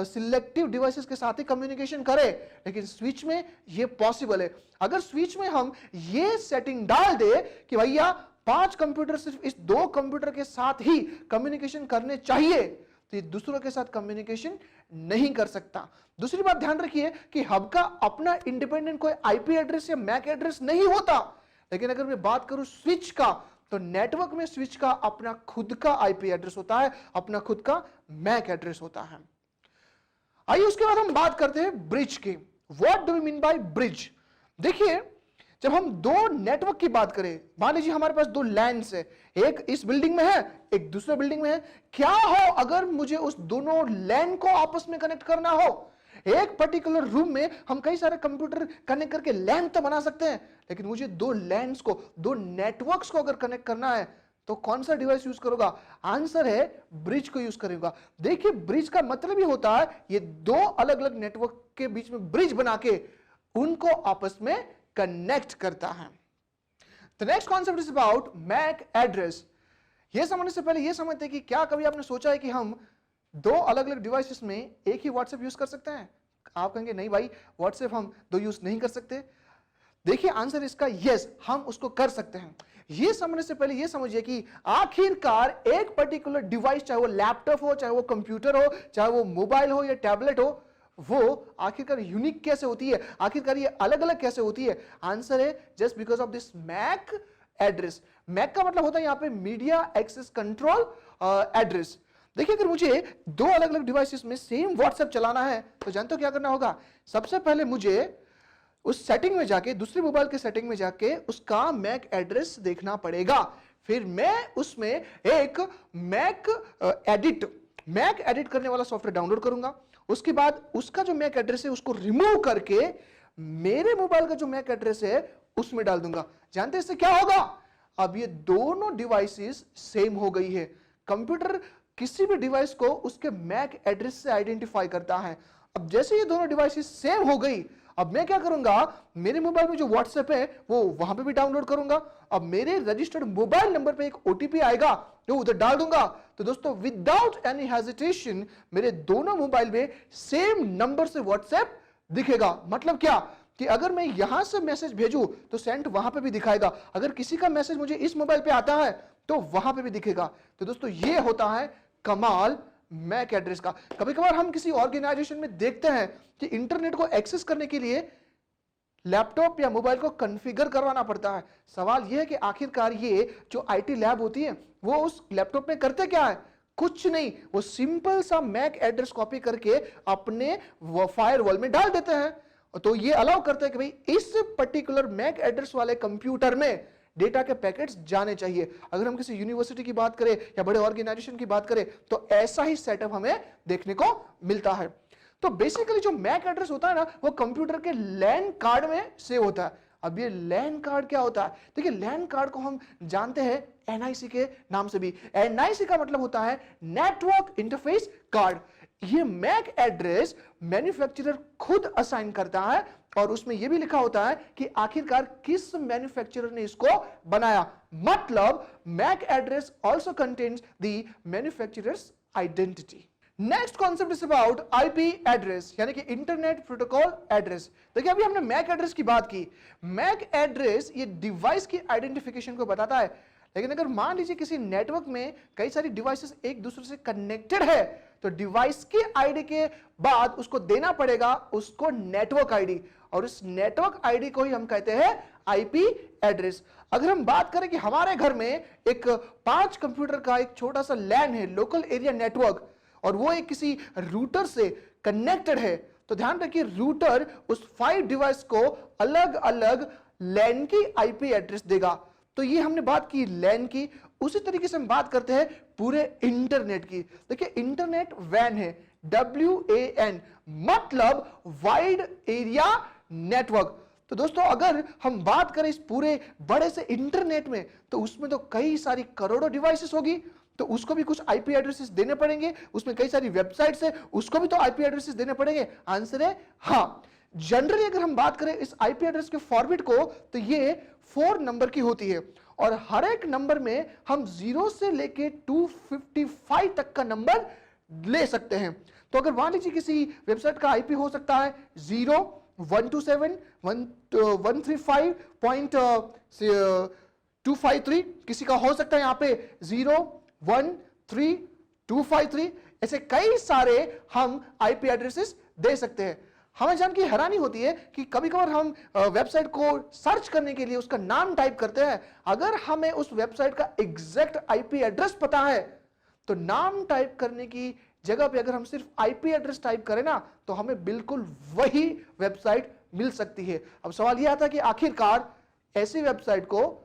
सिलेक्टिव डिवाइसेस के साथ ही कम्युनिकेशन करे, लेकिन स्विच में ये पॉसिबल है। अगर स्विच में हम ये सेटिंग डाल दे कि भैया 5 कंप्यूटर सिर्फ इस 2 कंप्यूटर के साथ ही कम्युनिकेशन करने चाहिए, तो ये दूसरों के साथ कम्युनिकेशन नहीं कर सकता। दूसरी बात ध्यान रखिए कि हब का अपना इंडिपेंडेंट कोई आईपी एड्रेस या मैक एड्रेस नहीं होता। लेकिन अगर मैं बात करूं स्विच का, तो नेटवर्क में स्विच का अपना खुद का आईपी एड्रेस होता है, अपना खुद का मैक एड्रेस होता है। आइए उसके बाद हम बात करते हैं ब्रिज की। What do we mean by bridge? देखिए, जब हम दो नेटवर्क की बात करें, मान लीजिए हमारे पास 2 लैंड्स है, एक इस बिल्डिंग में है, एक दूसरे बिल्डिंग में है। क्या हो अगर मुझे उस दोनों लैंड को आपस में कनेक्ट करना हो? एक पर्टिकुलर रूम में हम कई सारे कंप्यूटर कनेक्ट करके लैंड तो बना सकते हैं, लेकिन मुझे 2 लैंड्स को, 2 नेटवर्क्स को अगर कनेक्ट करना है तो कौन सा डिवाइस यूज करूंगा? आंसर है ब्रिज को यूज करूंगा। देखिए, ब्रिज का मतलब ही होता है ये 2 अलग अलग नेटवर्क के बीच में ब्रिज बना के उनको आपस में कनेक्ट करता है। The next concept is about MAC address. यह समझने से पहले यह समझते हैं कि क्या कभी आपने सोचा है कि हम दो अलग अलग डिवाइसेस में एक ही व्हाट्सएप यूज कर सकते हैं? आप कहेंगे नहीं भाई, व्हाट्सएप हम दो यूज नहीं कर सकते। देखिए आंसर इसका यस, हम उसको कर सकते हैं। यह समझने से पहले यह समझिए कि आखिरकार एक पर्टिकुलर डिवाइस, चाहे वो लैपटॉप हो, चाहे वो कंप्यूटर हो, चाहे वो मोबाइल हो या टैबलेट हो, वो आखिरकार यूनिक कैसे होती है, आखिरकार ये अलग अलग कैसे होती है? आंसर है just because of this MAC address. MAC का मतलब होता है यहां पे मीडिया एक्सेस कंट्रोल एड्रेस। देखिए अगर मुझे दो अलग अलग डिवाइसेस में सेम व्हाट्सएप चलाना है तो जानते हो क्या करना होगा? सबसे पहले मुझे उस सेटिंग में जाके, दूसरे मोबाइल के सेटिंग में जाके उसका मैक एड्रेस देखना पड़ेगा। फिर मैं उसमें एक मैक एडिट करने वाला सॉफ्टवेयर डाउनलोड करूंगा। उसके बाद उसका जो मैक एड्रेस है उसको रिमूव करके मेरे मोबाइल का जो मैक एड्रेस है उसमें डाल दूंगा। जानते हैं इससे क्या होगा? अब ये दोनों डिवाइसेस सेम हो गई है। कंप्यूटर किसी भी डिवाइस को उसके मैक एड्रेस से आइडेंटिफाई करता है। अब जैसे ये दोनों डिवाइसेस सेम हो गई, अब मैं क्या करूंगा, मेरे मोबाइल में जो व्हाट्सएप है वो वहां पे भी डाउनलोड करूंगा। अब मेरे रजिस्टर्ड मोबाइल नंबर पे एक ओटीपी आएगा जो उधर डाल दूंगा। तो दोस्तों विदाउट एनी हेजिटेशन मेरे दोनों मोबाइल में सेम नंबर से व्हाट्सएप दिखेगा। मतलब क्या कि अगर मैं यहां से मैसेज भेजूं तो सेंट वहां पे भी दिखाएगा, अगर किसी का मैसेज मुझे इस मोबाइल पे आता है तो वहां पे भी दिखेगा। तो दोस्तों ये होता है कमाल मैक एड्रेस का। कभी कभार हम किसी ऑर्गेनाइजेशन में देखते हैं कि इंटरनेट को एक्सेस करने के लिए लैपटॉप या मोबाइल को कॉन्फ़िगर करवाना पड़ता है। सवाल यह है कि आखिरकार ये जो आईटी लैब होती है वो उस लैपटॉप में करते क्या है? कुछ नहीं, वो सिंपल सा मैक एड्रेस कॉपी करके अपने फायरवॉल में डाल देते हैं। तो ये अलाउ करते हैं कि भाई इस पर्टिकुलर मैक एड्रेस वाले कंप्यूटर में डेटा के पैकेट्स जाने चाहिए। अगर हम किसी यूनिवर्सिटी की बात करें या बड़े ऑर्गेनाइजेशन की बात करें तो ऐसा ही सेटअप हमें देखने को मिलता है। तो बेसिकली जो मैक एड्रेस होता है ना, वो कंप्यूटर के लैन कार्ड में सेव होता है। अब ये लैन कार्ड क्या होता है? देखिए लैन कार्ड को हम जानते हैं एनआईसी के नाम से भी। एनआईसी का मतलब होता है नेटवर्क इंटरफेस कार्ड। ये मैक एड्रेस मैन्युफैक्चरर खुद असाइन करता है और उसमें यह भी लिखा होता है कि आखिरकार किस मैन्युफैक्चरर ने इसको बनाया। मतलब MAC address also contains the manufacturer's identity. Next concept is about IP address, यानी कि इंटरनेट प्रोटोकॉल एड्रेस। देखिए अभी हमने मैक एड्रेस की बात की। मैक एड्रेस ये डिवाइस की आइडेंटिफिकेशन को बताता है, लेकिन अगर मान लीजिए किसी नेटवर्क में कई सारी डिवाइसेस एक दूसरे से कनेक्टेड है तो डिवाइस की आईडी के बाद उसको देना पड़ेगा उसको नेटवर्क आईडी, और इस नेटवर्क आईडी को ही हम कहते हैं आईपी एड्रेस। अगर हम बात करें कि हमारे घर में एक 5 कंप्यूटर का एक छोटा सा लैन है, लोकल एरिया नेटवर्क, और वो एक किसी रूटर से कनेक्टेड है, तो ध्यान रखिए रूटर उस 5 डिवाइस को अलग अलग लैन की आईपी एड्रेस देगा। तो ये हमने बात की लैन की। उसी तरीके से हम बात करते हैं पूरे इंटरनेट की। देखिए इंटरनेट वैन है, WAN, मतलब वाइड एरिया नेटवर्क। तो दोस्तों अगर हम बात करें इस पूरे बड़े से इंटरनेट में तो उसमें तो कई सारी करोड़ों डिवाइसेस होगी, तो उसको भी कुछ आईपी एड्रेसेस देने पड़ेंगे। उसमें कई सारी वेबसाइट्स है, उसको भी तो आईपी एड्रेसेस देने पड़ेंगे। आंसर है हाँ। जनरली अगर हम बात करें इस आईपी एड्रेस के फॉर्मेट को तो ये 4 नंबर की होती है, और हर एक नंबर में हम 0 से लेके 255 तक का नंबर ले सकते हैं। तो अगर मान लीजिए किसी वेबसाइट का आईपी हो सकता है 0.127.135.253, किसी का हो सकता है यहां पे 0.13253, ऐसे कई सारे हम आईपी एड्रेसेस दे सकते हैं। हमें जान की हैरानी होती है कि कभी कभार हम वेबसाइट को सर्च करने के लिए उसका नाम टाइप करते हैं, अगर हमें उस वेबसाइट का एग्जैक्ट आईपी एड्रेस पता है तो नाम टाइप करने की जगह पे अगर हम सिर्फ आईपी एड्रेस टाइप करें ना तो हमें बिल्कुल वही वेबसाइट मिल सकती है। अब सवाल यह आता है कि आखिरकार ऐसी वेबसाइट को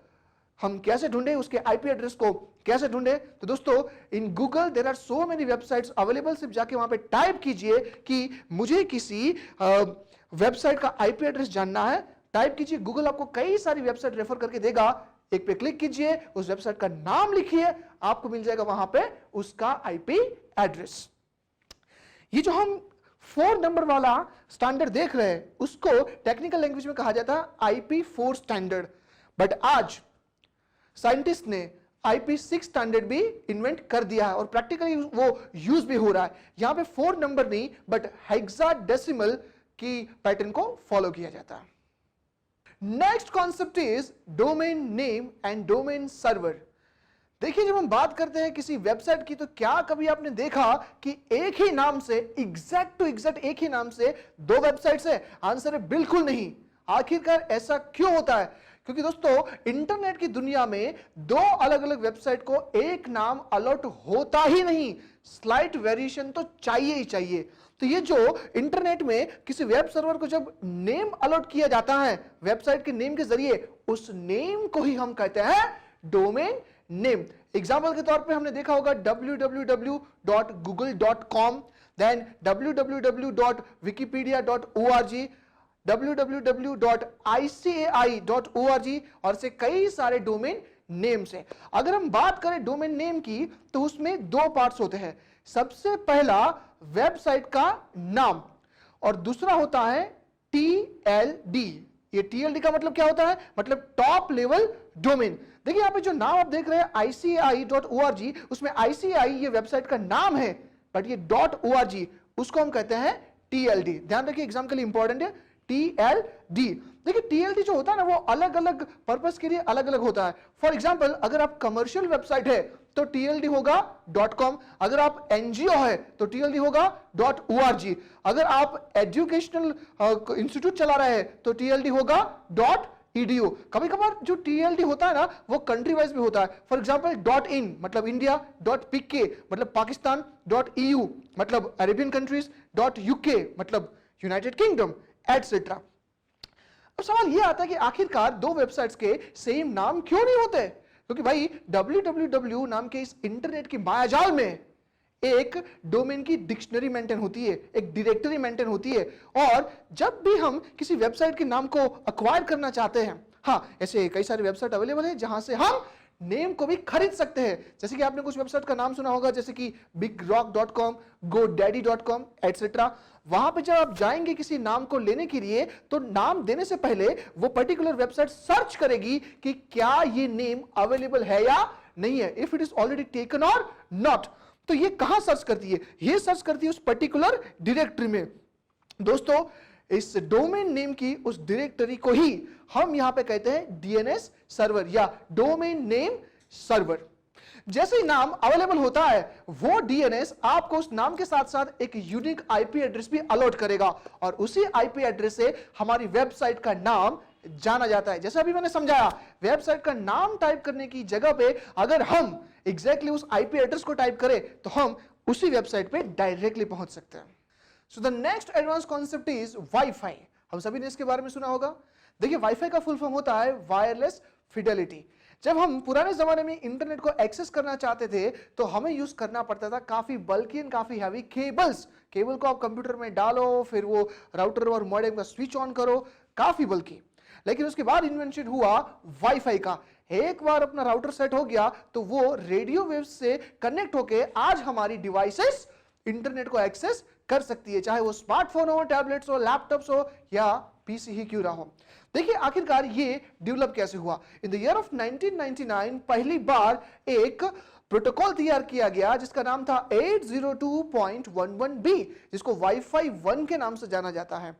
हम कैसे ढूंढे, उसके आईपी एड्रेस को कैसे ढूंढे? तो दोस्तों in Google there are so many websites available. सिर्फ जाके वहां पे टाइप कीजिए कि मुझे किसी वेबसाइट का आईपी एड्रेस जानना है, टाइप कीजिए, गूगल आपको कई सारी वेबसाइट रेफर करके देगा। एक पे क्लिक कीजिए, उस वेबसाइट का नाम लिखिए, आपको मिल जाएगा वहां पे उसका आईपी एड्रेस। ये जो हम 4 नंबर वाला स्टैंडर्ड देख रहे हैं उसको टेक्निकल लैंग्वेज में कहा जाता है IP4 स्टैंडर्ड। बट आज साइंटिस्ट ने IP6 स्टैंडर्ड भी इन्वेंट कर दिया है और प्रैक्टिकली वो यूज भी हो रहा है। यहां पे 4 नंबर नहीं बट हेक्साडेसिमल की पैटर्न को फॉलो किया जाता है। Next concept is domain name and domain server. देखिए, जब हम बात करते हैं किसी वेबसाइट की, तो क्या कभी आपने देखा कि एक ही नाम से एग्जैक्ट टू एग्जैक्ट एक ही नाम से 2 वेबसाइट्स है? आंसर है बिल्कुल नहीं। आखिरकार ऐसा क्यों होता है? क्योंकि दोस्तों, इंटरनेट की दुनिया में 2 अलग अलग वेबसाइट को एक नाम अलॉट होता ही नहीं, स्लाइट वेरिएशन तो चाहिए ही चाहिए। तो ये जो इंटरनेट में किसी वेब सर्वर को जब नेम अलॉट किया जाता है वेबसाइट के नेम के जरिए, उस नेम को ही हम कहते हैं डोमेन नेम। एग्जाम्पल के तौर पे हमने देखा होगा www.google.com, देन www.wikipedia.org, www.icai.org और से कई सारे डोमेन नेम्स हैं। अगर हम बात करें डोमेन नेम की तो उसमें 2 पार्ट्स होते हैं। सबसे पहला वेबसाइट का नाम और दूसरा होता है TLD। ये TLD का मतलब क्या होता है? मतलब टॉप लेवल डोमेन। देखिए, यहां पे जो नाम आप देख रहे हैं ICAI.org, उसमें ICAI ये वेबसाइट का नाम है, बट ये .org उसको हम कहते हैं TLD। ध्यान रखिए, एग्जाम के लिए इंपॉर्टेंट है TLD। देखिए, TLD जो होता है ना, वो अलग अलग पर्पस के लिए अलग अलग होता है। फॉर एग्जाम्पल, अगर आप कमर्शियल वेबसाइट है तो TLD होगा .com, अगर आप NGO है तो TLD होगा .org, अगर आप एजुकेशनल इंस्टीट्यूट चला रहे हैं तो TLD होगा .edu। कभी कभार जो TLD होता है ना, वो कंट्री वाइज भी होता है। फॉर एग्जाम्पल .in मतलब इंडिया, .pk मतलब पाकिस्तान, .eu मतलब अरेबियन कंट्रीज, .uk मतलब यूनाइटेड किंगडम, एटसेट्रा। अब सवाल यह आता है कि आखिरकार 2 वेबसाइट्स के सेम नाम क्यों नहीं होते? क्योंकि भाई www नाम के इस इंटरनेट की मायाजाल में एक डोमेन की डिक्शनरी मेंटेन होती है, एक डायरेक्टरी मेंटेन होती है, और जब भी हम किसी वेबसाइट के नाम को अक्वायर करना चाहते हैं, हाँ, ऐसे कई सारे वेबसाइट अवेलेबल है जहां से हम नेम को भी खरीद सकते हैं। जैसे कि आपने कुछ वेबसाइट का नाम सुना होगा, जैसे कि bigrock.com, godaddy.com एटसेट्रा। वहां पे जब आप जाएंगे किसी नाम को लेने के लिए, तो नाम देने से पहले वो पर्टिकुलर वेबसाइट सर्च करेगी कि क्या ये नेम अवेलेबल है या नहीं है, if it is already taken और नॉट। तो ये कहां सर्च करती है? ये सर्च करती है उस पर्टिकुलर डायरेक्टरी में। दोस्तों, इस डोमेन नेम की उस डायरेक्टरी को ही हम यहां पे कहते हैं DNS सर्वर या डोमेन नेम सर्वर। जैसे ही नाम अवेलेबल होता है, वो DNS आपको उस नाम के साथ साथ एक यूनिक IP एड्रेस भी अलॉट करेगा और उसी IP एड्रेस से हमारी वेबसाइट का नाम जाना जाता है। जैसे अभी मैंने समझाया, वेबसाइट का नाम टाइप करने की जगह पे अगर हम एग्जैक्टली उस IP एड्रेस को टाइप करें तो हम उसी वेबसाइट पे डायरेक्टली पहुंच सकते हैं। सो the next advance concept is wifi. हम सभी ने इसके बारे में सुना होगा। देखिए, वाईफाई का फुल फॉर्म होता है वायरलेस फिडेलिटी। जब हम पुराने जमाने में इंटरनेट को एक्सेस करना चाहते थे तो हमें यूज करना पड़ता था काफी बल्कि एंड काफी हैवी केबल्स। केबल को आप कंप्यूटर में डालो, फिर वो राउटर और मॉडेम का स्विच ऑन करो, काफी बल्कि। लेकिन उसके बाद इन्वेंशन हुआ वाईफाई का। एक बार अपना राउटर सेट हो गया तो वो रेडियो वेव्स से कनेक्ट होके आज हमारी डिवाइसेस इंटरनेट को एक्सेस कर सकती है, चाहे वो स्मार्टफोन हो, टैबलेट्स हो, लैपटॉप्स हो या पीसी ही क्यों ना हो। देखिए, आखिरकार ये डेवलप कैसे हुआ। इन द ईयर ऑफ 1999 पहली बार एक प्रोटोकॉल तैयार किया गया जिसका नाम था 802.11b, जिसको वाईफाई 1 के नाम से जाना जाता है।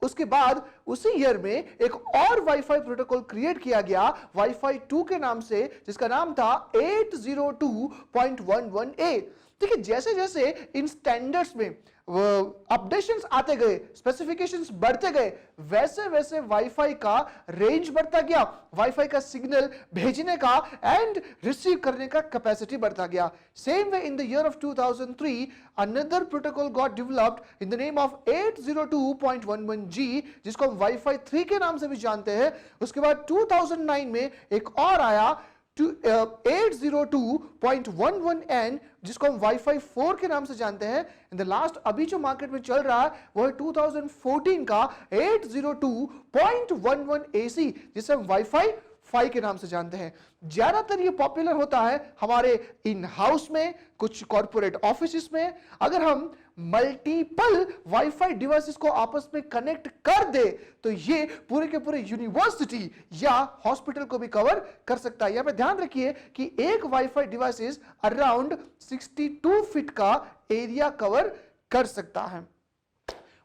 उसके बाद उसी ईयर में एक और वाईफाई प्रोटोकॉल क्रिएट किया गया वाईफाई 2 के नाम से, जिसका नाम था 802.11a। देखिए, जैसे जैसे इन स्टैंडर्ड्स में अपडेशंस आते गए, स्पेसिफिकेशंस बढ़ते गए, वैसे वैसे वाईफाई का रेंज बढ़ता गया, वाईफाई का सिग्नल भेजने का एंड रिसीव करने का कैपेसिटी बढ़ता गया। Same way in the year of 2003 another protocol got developed in the name of 802.11g, जिसको हम वाईफाई 3 के नाम से भी जानते हैं। उसके बाद 2009 में एक और आया 802.11n, जिसको हम वाईफाई 4 के नाम से जानते हैं। इन द लास्ट अभी जो मार्केट में चल रहा है वो है 2014 का 802.11ac, जिसे हम वाईफाई वाईफाई के नाम से जानते हैं। ज्यादातर ये पॉपुलर होता है हमारे इन हाउस में, कुछ कॉर्पोरेट ऑफिस में। अगर हम मल्टीपल वाईफाई डिवाइसेस को आपस में कनेक्ट कर दे तो ये पूरे के पूरे यूनिवर्सिटी या हॉस्पिटल को भी कवर कर सकता है। यहां पे ध्यान रखिए कि एक वाईफाई डिवाइसेस अराउंड 62 फीट का एरिया कवर कर सकता है।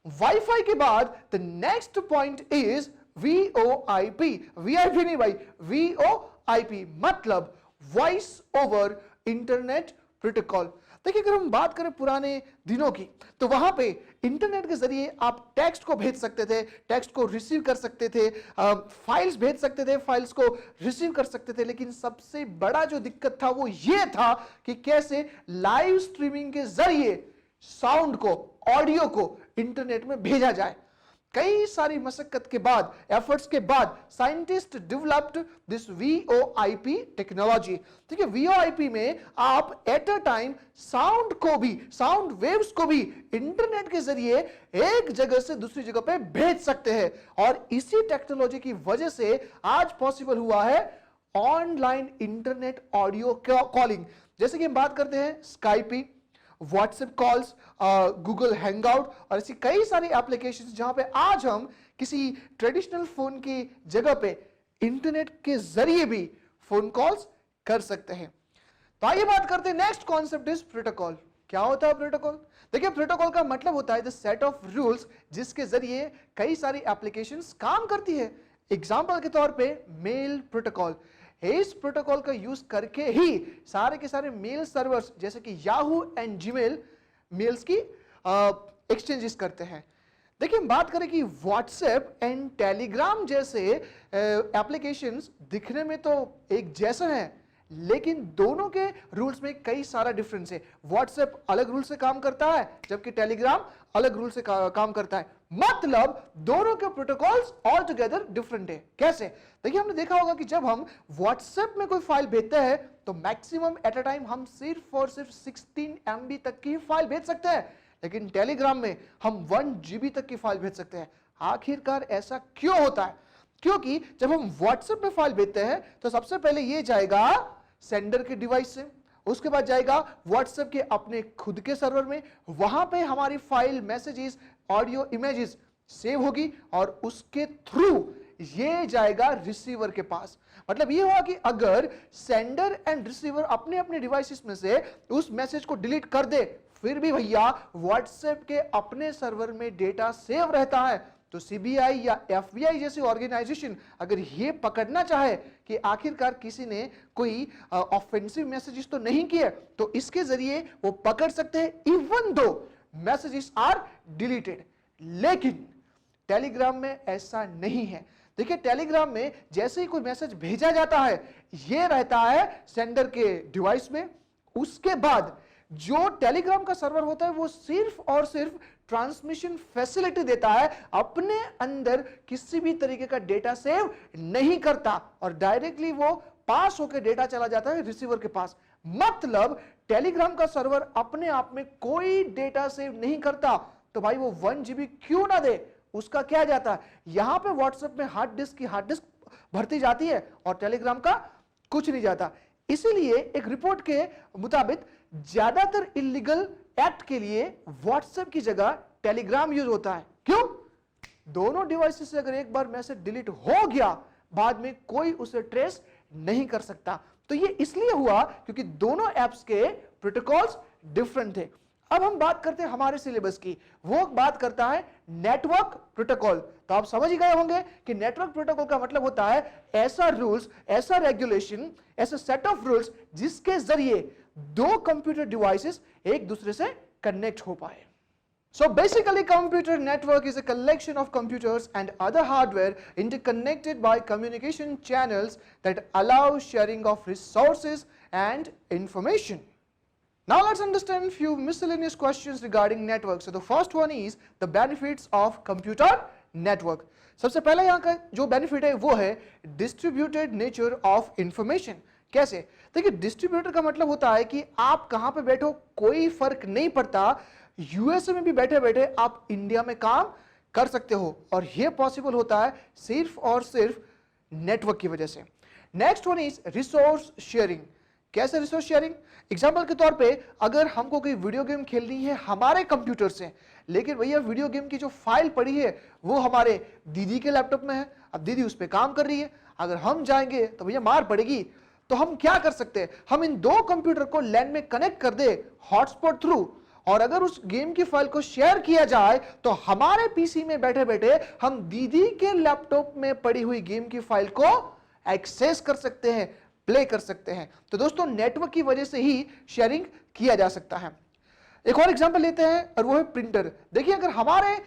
वाईफाई के बाद the next point is VoIP। VIP नहीं भाई, VoIP मतलब वॉइस ओवर इंटरनेट प्रोटोकॉल। देखिए, अगर हम बात करें पुराने दिनों की तो वहां पे इंटरनेट के जरिए आप टेक्स्ट को भेज सकते थे, टेक्स्ट को रिसीव कर सकते थे, फाइल्स भेज सकते थे, फाइल्स को रिसीव कर सकते थे। लेकिन सबसे बड़ा जो दिक्कत था वो ये था कि कैसे लाइव स्ट्रीमिंग के जरिए साउंड को, ऑडियो को इंटरनेट में भेजा जाए। कई सारी मशक्कत के बाद, एफर्ट्स के बाद scientist developed this VoIP technology. ठीक है, VoIP में आप एट अ टाइम साउंड को भी, साउंड वेव्स को भी इंटरनेट के जरिए एक जगह से दूसरी जगह पे भेज सकते हैं। और इसी टेक्नोलॉजी की वजह से आज पॉसिबल हुआ है ऑनलाइन इंटरनेट ऑडियो कॉलिंग। जैसे कि हम बात करते हैं स्काइपी, व्हाट्सएप कॉल्स, गूगल हैंगआउट और ऐसी कई सारी एप्लीकेशंस जहां पे आज हम किसी ट्रेडिशनल फोन की जगह पे इंटरनेट के जरिए भी फोन कॉल्स कर सकते हैं। तो आइए बात करते हैं नेक्स्ट कॉन्सेप्ट इज प्रोटोकॉल। क्या होता है प्रोटोकॉल? देखिए, प्रोटोकॉल का मतलब होता है द सेट ऑफ रूल्स जिसके जरिए कई सारी एप्लीकेशंस काम करती है। एग्जांपल के तौर पे मेल प्रोटोकॉल। इस प्रोटोकॉल का यूज करके ही सारे के सारे मेल सर्वर्स जैसे कि याहू एंड जीमेल मेल्स की एक्सचेंजेस करते हैं। देखिए, हम बात करें कि व्हाट्सएप एंड टेलीग्राम जैसे एप्लीकेशंस दिखने में तो एक जैसा है, लेकिन दोनों के रूल्स में कई सारा डिफरेंस है। व्हाट्सएप अलग रूल से काम करता है जबकि टेलीग्राम अलग रूल से काम करता है। मतलब दोनों के प्रोटोकॉल्स ऑल टुगेदर डिफरेंट है। कैसे? देखिए, हमने देखा होगा कि जब हम व्हाट्सएप में कोई फाइल भेजते हैं तो मैक्सिमम एट अ टाइम हम सिर्फ और सिर्फ 16 MB तक की फाइल भेज सकते हैं, लेकिन टेलीग्राम में हम 1 GB तक की फाइल भेज सकते हैं। आखिरकार ऐसा क्यों होता है? क्योंकि जब हम व्हाट्सएप में फाइल भेजते हैं तो सबसे पहले ये जाएगा सेंडर के डिवाइस से, उसके बाद जाएगा व्हाट्सएप के अपने खुद के सर्वर में, वहां पे हमारी file, messages, audio, images save होगी और उसके थ्रू ये जाएगा रिसीवर के पास। मतलब ये हुआ कि अगर सेंडर एंड रिसीवर अपने अपने डिवाइसेस में से उस मैसेज को डिलीट कर दे, फिर भी भैया व्हाट्सएप के अपने सर्वर में डेटा सेव रहता है। तो सीबीआई या एफबीआई जैसी ऑर्गेनाइजेशन अगर ये पकड़ना चाहे कि आखिरकार किसी ने कोई ऑफेंसिव मैसेजेस तो नहीं किए, तो इसके जरिए वो पकड़ सकते हैं even though messages are deleted. लेकिन टेलीग्राम में ऐसा नहीं है। देखिए, टेलीग्राम में जैसे ही कोई मैसेज भेजा जाता है, ये रहता है सेंडर के डिवाइस में। उसके बाद जो टेलीग्राम का सर्वर होता है वो सिर्फ और सिर्फ ट्रांसमिशन फैसिलिटी देता है, अपने अंदर किसी भी तरीके का डेटा सेव नहीं करता और डायरेक्टली वो पास होकर डेटा चला जाता है रिसीवर के पास। मतलब टेलीग्राम का सर्वर अपने आप में कोई डेटा सेव नहीं करता, तो भाई वो 1 GB क्यों ना दे, उसका क्या जाता है? यहां पे व्हाट्सएप में हार्ड डिस्क भरती जाती है और टेलीग्राम का कुछ नहीं जाता। इसीलिए एक रिपोर्ट के मुताबिक ज्यादातर इलीगल एक्ट के लिए व्हाट्सएप की जगह टेलीग्राम यूज होता है। क्यों? दोनों डिवाइसेस से अगर एक बार मैसेज डिलीट हो गया, बाद में कोई उसे ट्रेस नहीं कर सकता। तो ये इसलिए हुआ क्योंकि दोनों एप्स के प्रोटोकॉल्स डिफरेंट थे। अब हम बात करते हैं हमारे सिलेबस की, वो बात करता है नेटवर्क प्रोटोकॉल। तो आप समझ ही गए होंगे कि नेटवर्क प्रोटोकॉल का मतलब होता है ऐसा रूल्स, ऐसा रेगुलेशन, ऐसा सेट ऑफ रूल्स जिसके जरिए दो कंप्यूटर डिवाइसेस एक दूसरे से कनेक्ट हो पाए। So basically, computer network is a collection of computers and other hardware interconnected by communication channels that allow sharing of resources and information. Now let's understand few miscellaneous questions regarding network. So the first one is the benefits of computer network. सबसे पहला यहाँ का जो बेनिफिट है वो है डिस्ट्रीब्यूटेड नेचर ऑफ इंफॉर्मेशन। कैसे? देखिए, डिस्ट्रीब्यूटर का मतलब होता है कि आप कहां पे बैठो कोई फर्क नहीं पड़ता, यूएसए में भी बैठे बैठे आप इंडिया में काम कर सकते हो, और यह पॉसिबल होता है सिर्फ और सिर्फ नेटवर्क की वजह से। Next one is resource sharing. कैसे रिसोर्स शेयरिंग? एग्जाम्पल के तौर पे अगर हमको कोई वीडियो गेम खेलनी है हमारे कंप्यूटर से, लेकिन भैया वीडियो गेम की जो फाइल पड़ी है वो हमारे दीदी के लैपटॉप में है, अब दीदी उस पर काम कर रही है, अगर हम जाएंगे तो भैया मार पड़ेगी। तो हम क्या कर सकते हैं, हम इन दो कंप्यूटर को लैन में कनेक्ट कर दे हॉटस्पॉट थ्रू, और अगर उस गेम की फाइल को शेयर किया जाए तो हमारे पीसी में बैठे बैठे हम दीदी के लैपटॉप में पड़ी हुई गेम की फाइल को एक्सेस कर सकते हैं, प्ले कर सकते हैं। तो दोस्तों नेटवर्क की वजह से ही शेयरिंग किया जा सकता है। एक और एग्जांपल लेते हैं और वो है प्रिंटर। देखिए अगर हमारे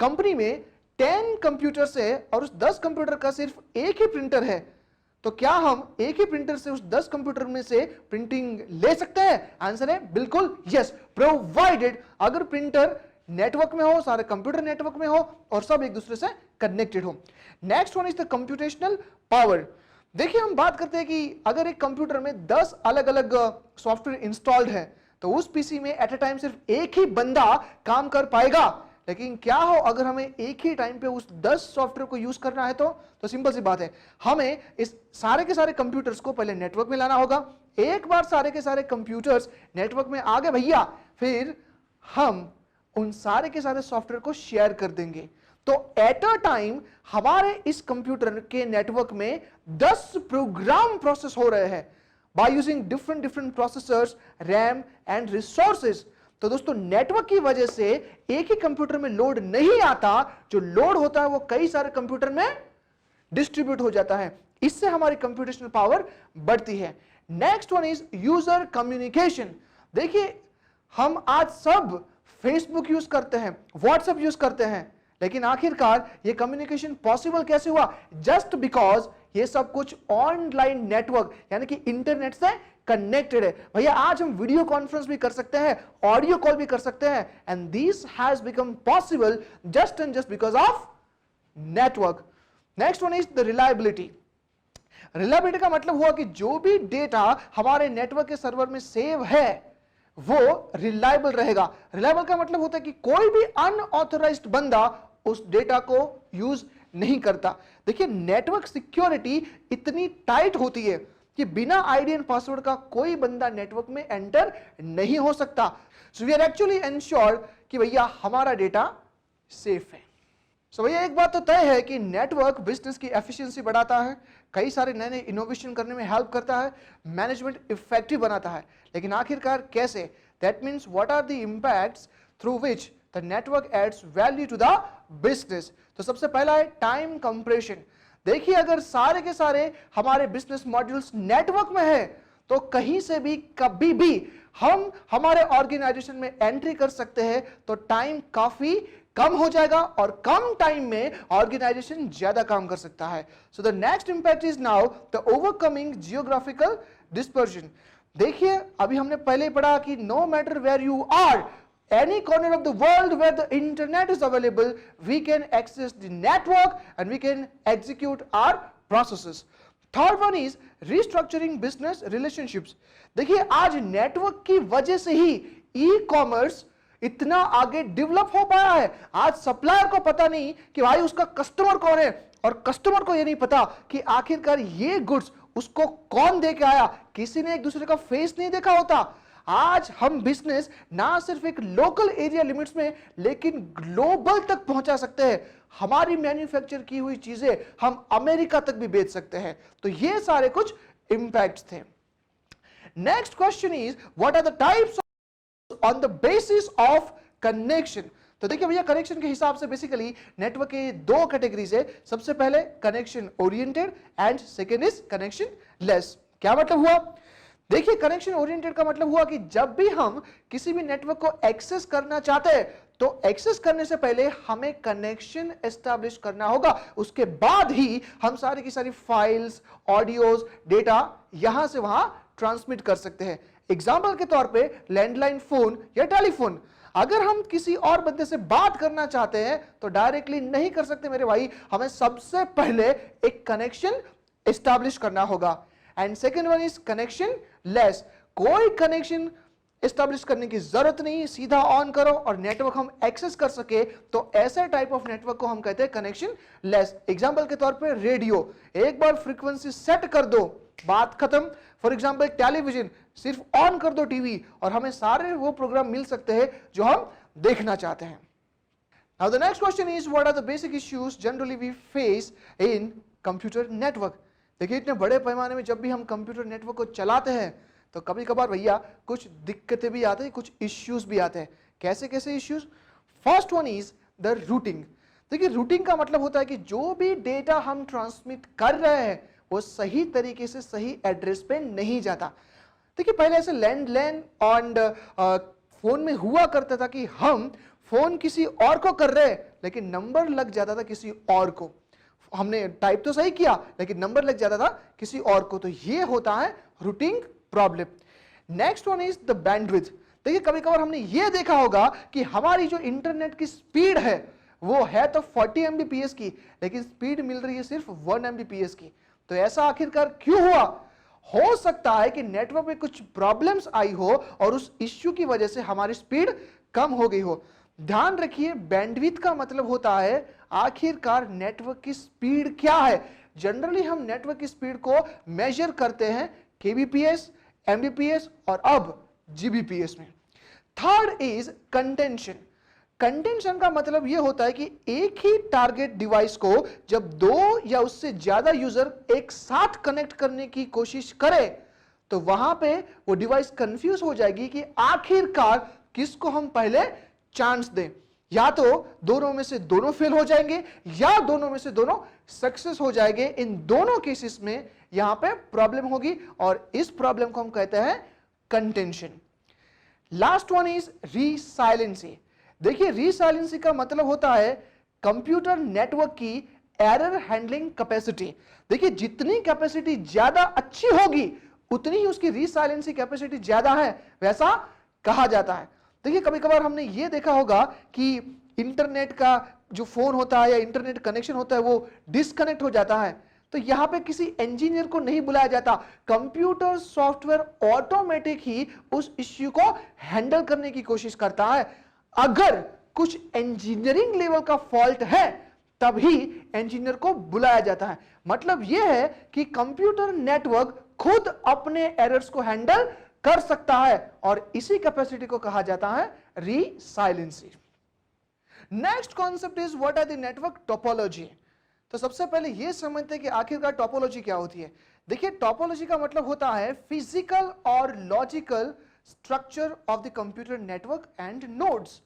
कंपनी में 10 कंप्यूटर्स है और उस 10 कंप्यूटर का सिर्फ एक ही प्रिंटर है, तो क्या हम एक ही प्रिंटर से उस 10 कंप्यूटर में से प्रिंटिंग ले सकते हैं? आंसर है बिल्कुल यस, प्रोवाइडेड अगर प्रिंटर नेटवर्क में हो, सारे कंप्यूटर नेटवर्क में हो और सब एक दूसरे से कनेक्टेड हो। Next one is the computational power. देखिए हम बात करते हैं कि अगर एक कंप्यूटर में 10 अलग अलग सॉफ्टवेयर इंस्टॉल्ड है तो उस पीसी में एट अ टाइम सिर्फ एक ही बंदा काम कर पाएगा, लेकिन क्या हो अगर हमें एक ही टाइम पे उस 10 सॉफ्टवेयर को यूज करना है तो सिंपल सी बात है, हमें इस सारे के सारे कंप्यूटर्स को पहले नेटवर्क में लाना होगा। एक बार सारे के सारे कंप्यूटर्स नेटवर्क में आ गए भैया, फिर हम उन सारे के सारे सॉफ्टवेयर को शेयर कर देंगे। तो एट अ टाइम हमारे इस कंप्यूटर के नेटवर्क में 10 प्रोग्राम प्रोसेस हो रहे हैं by using different processors, RAM and resources. तो दोस्तों नेटवर्क की वजह से एक ही कंप्यूटर में लोड नहीं आता, जो लोड होता है वो कई सारे कंप्यूटर में डिस्ट्रीब्यूट हो जाता है, इससे हमारी कंप्यूटेशनल पावर बढ़ती है। Next one is user communication. देखिए हम आज सब फेसबुक यूज करते हैं, व्हाट्सएप यूज करते हैं, लेकिन आखिरकार ये कम्युनिकेशन पॉसिबल कैसे हुआ? जस्ट बिकॉज ये सब कुछ ऑनलाइन नेटवर्क यानी कि इंटरनेट से कनेक्टेड है। भैया आज हम वीडियो कॉन्फ्रेंस भी कर सकते हैं, ऑडियो कॉल भी कर सकते हैं, and this has become possible just and just because of network. Next one is the reliability. Reliability का मतलब हुआ कि जो भी डेटा हमारे नेटवर्क के सर्वर में सेव है वो रिलायबल रहेगा। रिलायबल का मतलब होता है कि कोई भी अनऑथराइज्ड बंदा उस डेटा को यूज नहीं करता। देखिए नेटवर्क सिक्योरिटी इतनी टाइट होती है कि बिना आईडी एंड पासवर्ड का कोई बंदा नेटवर्क में एंटर नहीं हो सकता। So we are actually ensure कि भैया हमारा डेटा सेफ है। सो भैया एक बात तो तय है कि नेटवर्क बिजनेस की एफिशिएंसी बढ़ाता है, कई सारे नए नए इनोवेशन करने में हेल्प करता है, मैनेजमेंट इफेक्टिव बनाता है, लेकिन आखिरकार कैसे? That means what are the impacts through which the network adds value to the business. तो सबसे पहला है टाइम कंप्रेशन। देखिए अगर सारे के सारे हमारे बिजनेस मॉड्यूल्स नेटवर्क में है तो कहीं से भी कभी भी हम हमारे ऑर्गेनाइजेशन में एंट्री कर सकते हैं, तो टाइम काफी कम हो जाएगा और कम टाइम में ऑर्गेनाइजेशन ज्यादा काम कर सकता है। So the next impact is now the overcoming geographical dispersion. देखिए अभी हमने पहले पढ़ा कि no matter where you are, any corner of the world where the internet is available, we can access the network and we can execute our processes. Third one is restructuring business relationships. देखिए आज नेटवर्क की वजह से ही ई कॉमर्स इतना आगे डेवलप हो पाया है। आज सप्लायर को पता नहीं कि भाई उसका कस्टमर कौन है, और कस्टमर को ये नहीं पता कि आखिरकार ये गुड्स उसको कौन दे के आया, किसी ने एक दूसरे का फेस नहीं देखा होता। आज हम बिजनेस ना सिर्फ एक लोकल एरिया लिमिट्स में लेकिन ग्लोबल तक पहुंचा सकते हैं। हमारी मैन्युफैक्चर की हुई चीजें हम अमेरिका तक भी बेच सकते हैं। तो ये सारे कुछ इंपैक्ट्स थे। Next question is what are the types on the basis of connection. तो देखिए भैया कनेक्शन के हिसाब से बेसिकली नेटवर्क के दो कैटेगरीज है। सबसे पहले connection oriented and second is connection less. क्या मतलब हुआ? देखिए कनेक्शन ओरिएंटेड का मतलब हुआ कि जब भी हम किसी भी नेटवर्क को एक्सेस करना चाहते हैं तो एक्सेस करने से पहले हमें कनेक्शन एस्टैब्लिश करना होगा, उसके बाद ही हम सारी की सारी फाइल्स, ऑडियोज, डेटा यहां से वहां ट्रांसमिट कर सकते हैं। एग्जाम्पल के तौर पे लैंडलाइन फोन या टेलीफोन, अगर हम किसी और बंदे से बात करना चाहते हैं तो डायरेक्टली नहीं कर सकते मेरे भाई, हमें सबसे पहले एक कनेक्शन एस्टैब्लिश करना होगा। And second one is connection less. कोई कनेक्शन एस्टैब्लिश करने की जरूरत नहीं, सीधा ऑन करो और नेटवर्क हम एक्सेस कर सके, तो ऐसे टाइप ऑफ नेटवर्क को हम कहते हैं कनेक्शन लेस। एग्जांपल के तौर पे रेडियो, एक बार फ्रीक्वेंसी सेट कर दो, बात खत्म। फॉर एग्जांपल टेलीविजन, सिर्फ ऑन कर दो टीवी और हमें सारे वो प्रोग्राम मिल सकते हैं जो हम देखना चाहते हैं। Now the next question is, what are the basic issues generally we face in computer network? देखिए, इतने बड़े पैमाने में जब भी हम कंप्यूटर नेटवर्क को चलाते हैं तो कभी कभार भैया कुछ दिक्कतें भी आते हैं, कुछ इश्यूज भी आते हैं। कैसे कैसे issues? First one is the routing. देखिए, रूटिंग का मतलब होता है कि जो भी डेटा हम ट्रांसमिट कर रहे हैं वो सही तरीके से सही एड्रेस पे नहीं जाता। देखिए, पहले ऐसे लैंडलाइन और फोन में हुआ करता था कि हम फोन किसी और को कर रहे हैं लेकिन नंबर लग जाता था किसी और को। हमने टाइप तो सही किया लेकिन नंबर लग जाता था किसी और को, तो ये होता है routing problem. Next one is the bandwidth. देखिए, कभी कभार हमने ये देखा होगा कि हमारी जो इंटरनेट की स्पीड है वो है तो 40 Mbps की, लेकिन स्पीड मिल रही है सिर्फ 1 Mbps की। तो ऐसा आखिरकार क्यों हुआ? हो सकता है कि नेटवर्क में कुछ प्रॉब्लम्स आई हो और उस इश्यू की वजह से हमारी स्पीड कम हो गई हो। ध्यान रखिए, बैंडविड्थ का मतलब होता है आखिरकार नेटवर्क की स्पीड क्या है। जनरली हम नेटवर्क की स्पीड को मेजर करते हैं kbps, mbps और अब gbps में। Third is contention. कंटेंशन का मतलब यह होता है कि एक ही टारगेट डिवाइस को जब दो या उससे ज्यादा यूजर एक साथ कनेक्ट करने की कोशिश करे तो वहां पे वो डिवाइस कंफ्यूज हो जाएगी कि आखिरकार किसको हम पहले चांस दें। या तो दोनों में से दोनों फेल हो जाएंगे या दोनों में से दोनों सक्सेस हो जाएंगे। इन दोनों केसेस में यहां पे प्रॉब्लम होगी और इस प्रॉब्लम को हम कहते हैं contention. Last one is resiliency. देखिए, रीसाइलेंसी का मतलब होता है कंप्यूटर नेटवर्क की एरर हैंडलिंग कैपेसिटी। देखिए, जितनी कैपेसिटी ज्यादा अच्छी होगी उतनी ही उसकी रीसाइलेंसी कैपेसिटी ज्यादा है, वैसा कहा जाता है। देखिए, कभी कभार हमने ये देखा होगा कि इंटरनेट का जो फोन होता है या इंटरनेट कनेक्शन होता है वो डिस्कनेक्ट हो जाता है, तो यहां पे किसी इंजीनियर को नहीं बुलाया जाता, कंप्यूटर सॉफ्टवेयर ऑटोमेटिक ही उस इश्यू को हैंडल करने की कोशिश करता है। अगर कुछ इंजीनियरिंग लेवल का फॉल्ट है तभी इंजीनियर को बुलाया जाता है। मतलब यह है कि कंप्यूटर नेटवर्क खुद अपने एरर्स को हैंडल कर सकता है और इसी कैपेसिटी को कहा जाता है resiliency. Next concept is what are the network topology. तो सबसे पहले यह समझते हैं कि आखिरकार टोपोलॉजी क्या होती है। देखिए, टोपोलॉजी का मतलब होता है फिजिकल और logical structure of the computer network end nodes.